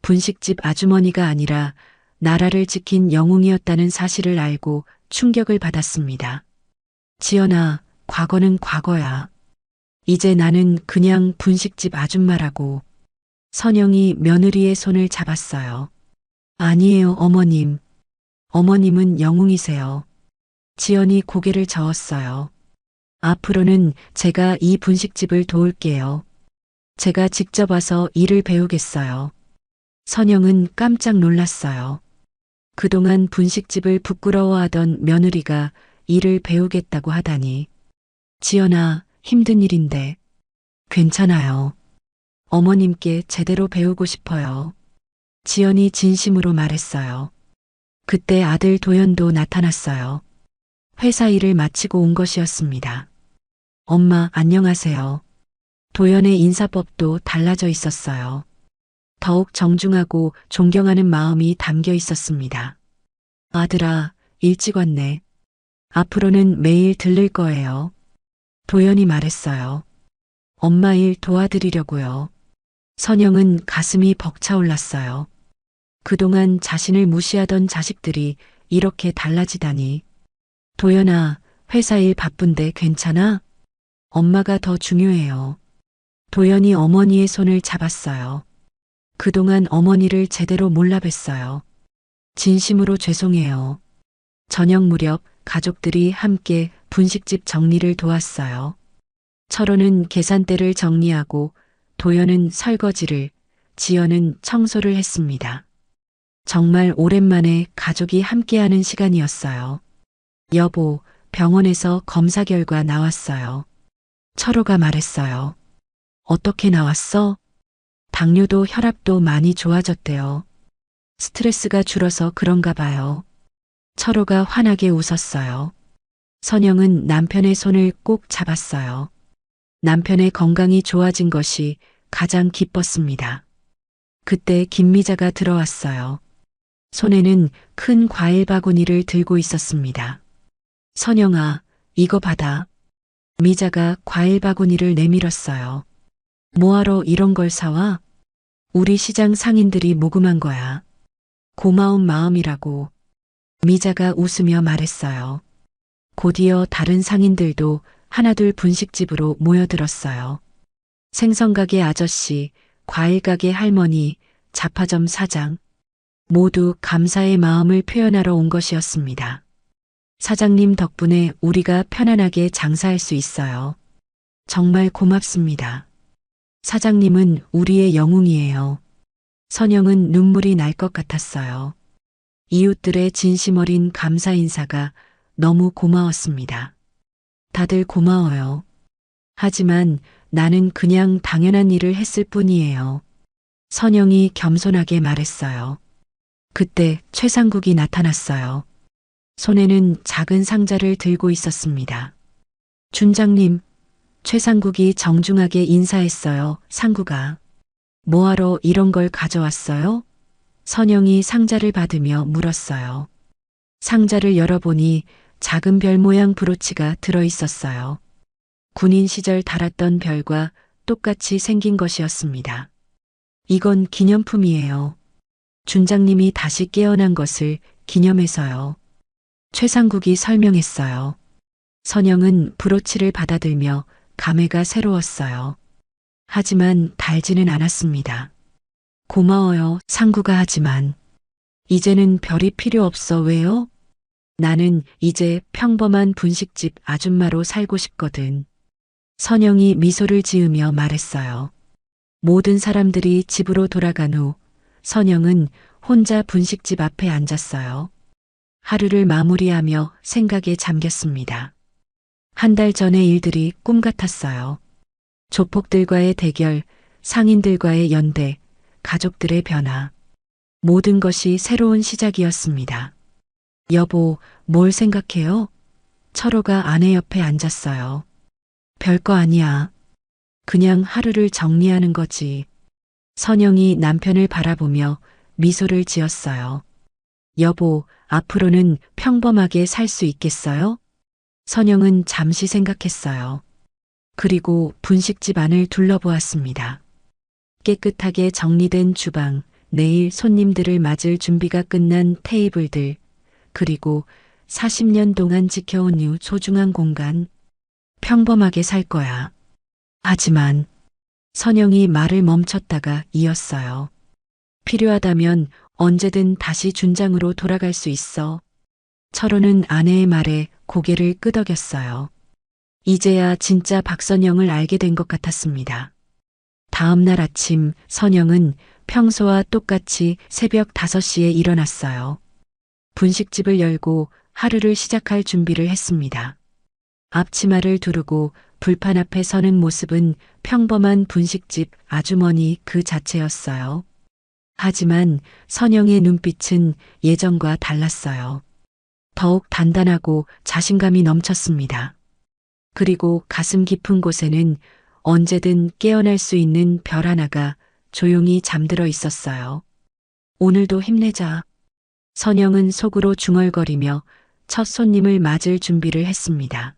분식집 아주머니가 아니라 나라를 지킨 영웅이었다는 사실을 알고 충격을 받았습니다. 지연아, 과거는 과거야. 이제 나는 그냥 분식집 아줌마라고. 선영이 며느리의 손을 잡았어요. 아니에요, 어머님. 어머님은 영웅이세요. 지연이 고개를 저었어요. 앞으로는 제가 이 분식집을 도울게요. 제가 직접 와서 일을 배우겠어요. 선영은 깜짝 놀랐어요. 그동안 분식집을 부끄러워하던 며느리가 일을 배우겠다고 하다니. 지연아, 힘든 일인데. 괜찮아요. 어머님께 제대로 배우고 싶어요. 지연이 진심으로 말했어요. 그때 아들 도연도 나타났어요. 회사 일을 마치고 온 것이었습니다. 엄마, 안녕하세요. 도연의 인사법도 달라져 있었어요. 더욱 정중하고 존경하는 마음이 담겨 있었습니다. 아들아, 일찍 왔네. 앞으로는 매일 들를 거예요. 도연이 말했어요. 엄마 일 도와드리려고요. 선영은 가슴이 벅차올랐어요. 그동안 자신을 무시하던 자식들이 이렇게 달라지다니. 도연아, 회사 일 바쁜데 괜찮아? 엄마가 더 중요해요. 도연이 어머니의 손을 잡았어요. 그동안 어머니를 제대로 몰라뵀어요. 진심으로 죄송해요. 저녁 무렵 가족들이 함께 분식집 정리를 도왔어요. 철호는 계산대를 정리하고 도연은 설거지를, 지연은 청소를 했습니다. 정말 오랜만에 가족이 함께하는 시간이었어요. 여보, 병원에서 검사 결과 나왔어요. 철호가 말했어요. 어떻게 나왔어? 당뇨도 혈압도 많이 좋아졌대요. 스트레스가 줄어서 그런가 봐요. 철호가 환하게 웃었어요. 선영은 남편의 손을 꼭 잡았어요. 남편의 건강이 좋아진 것이 가장 기뻤습니다. 그때 김미자가 들어왔어요. 손에는 큰 과일 바구니를 들고 있었습니다. 선영아, 이거 받아. 미자가 과일 바구니를 내밀었어요. 뭐하러 이런 걸 사와? 우리 시장 상인들이 모금한 거야. 고마운 마음이라고. 미자가 웃으며 말했어요. 곧이어 다른 상인들도 하나둘 분식집으로 모여들었어요. 생선가게 아저씨, 과일가게 할머니, 잡화점 사장, 모두 감사의 마음을 표현하러 온 것이었습니다. 사장님 덕분에 우리가 편안하게 장사할 수 있어요. 정말 고맙습니다. 사장님은 우리의 영웅이에요. 선영은 눈물이 날 것 같았어요. 이웃들의 진심 어린 감사 인사가 너무 고마웠습니다. 다들 고마워요. 하지만 나는 그냥 당연한 일을 했을 뿐이에요. 선영이 겸손하게 말했어요. 그때 최상국이 나타났어요. 손에는 작은 상자를 들고 있었습니다. 준장님, 최상국이 정중하게 인사했어요. 상국아. 뭐하러 이런 걸 가져왔어요? 선영이 상자를 받으며 물었어요. 상자를 열어보니 작은 별 모양 브로치가 들어 있었어요. 군인 시절 달았던 별과 똑같이 생긴 것이었습니다. 이건 기념품이에요. 준장님이 다시 깨어난 것을 기념해서요. 최상국이 설명했어요. 선영은 브로치를 받아들며 감회가 새로웠어요. 하지만 달지는 않았습니다. 고마워요, 상구가. 하지만 이제는 별이 필요 없어. 왜요? 나는 이제 평범한 분식집 아줌마로 살고 싶거든. 선영이 미소를 지으며 말했어요. 모든 사람들이 집으로 돌아간 후 선영은 혼자 분식집 앞에 앉았어요. 하루를 마무리하며 생각에 잠겼습니다. 한 달 전의 일들이 꿈 같았어요. 조폭들과의 대결, 상인들과의 연대, 가족들의 변화. 모든 것이 새로운 시작이었습니다. 여보, 뭘 생각해요? 철호가 아내 옆에 앉았어요. 별거 아니야. 그냥 하루를 정리하는 거지. 선영이 남편을 바라보며 미소를 지었어요. 여보, 앞으로는 평범하게 살 수 있겠어요? 선영은 잠시 생각했어요. 그리고 분식집 안을 둘러보았습니다. 깨끗하게 정리된 주방, 내일 손님들을 맞을 준비가 끝난 테이블들, 그리고 40년 동안 지켜온 이 소중한 공간. 평범하게 살 거야. 하지만 선영이 말을 멈췄다가 이었어요. 필요하다면 언제든 다시 준장으로 돌아갈 수 있어. 철호는 아내의 말에 고개를 끄덕였어요. 이제야 진짜 박선영을 알게 된 것 같았습니다. 다음 날 아침 선영은 평소와 똑같이 새벽 5시에 일어났어요. 분식집을 열고 하루를 시작할 준비를 했습니다. 앞치마를 두르고 불판 앞에 서는 모습은 평범한 분식집 아주머니 그 자체였어요. 하지만 선영의 눈빛은 예전과 달랐어요. 더욱 단단하고 자신감이 넘쳤습니다. 그리고 가슴 깊은 곳에는 언제든 깨어날 수 있는 별 하나가 조용히 잠들어 있었어요. 오늘도 힘내자. 선영은 속으로 중얼거리며 첫 손님을 맞을 준비를 했습니다.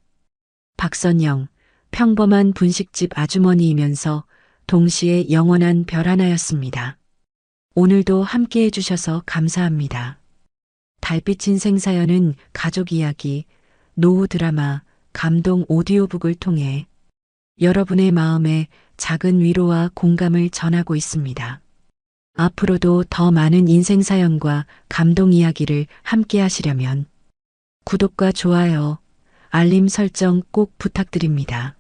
박선영, 평범한 분식집 아주머니이면서 동시에 영원한 별 하나였습니다. 오늘도 함께 해주셔서 감사합니다. 달빛인 생사연은 가족 이야기, 노후 드라마, 감동 오디오북을 통해 여러분의 마음에 작은 위로와 공감을 전하고 있습니다. 앞으로도 더 많은 인생 사연과 감동 이야기를 함께 하시려면 구독과 좋아요, 알림 설정 꼭 부탁드립니다.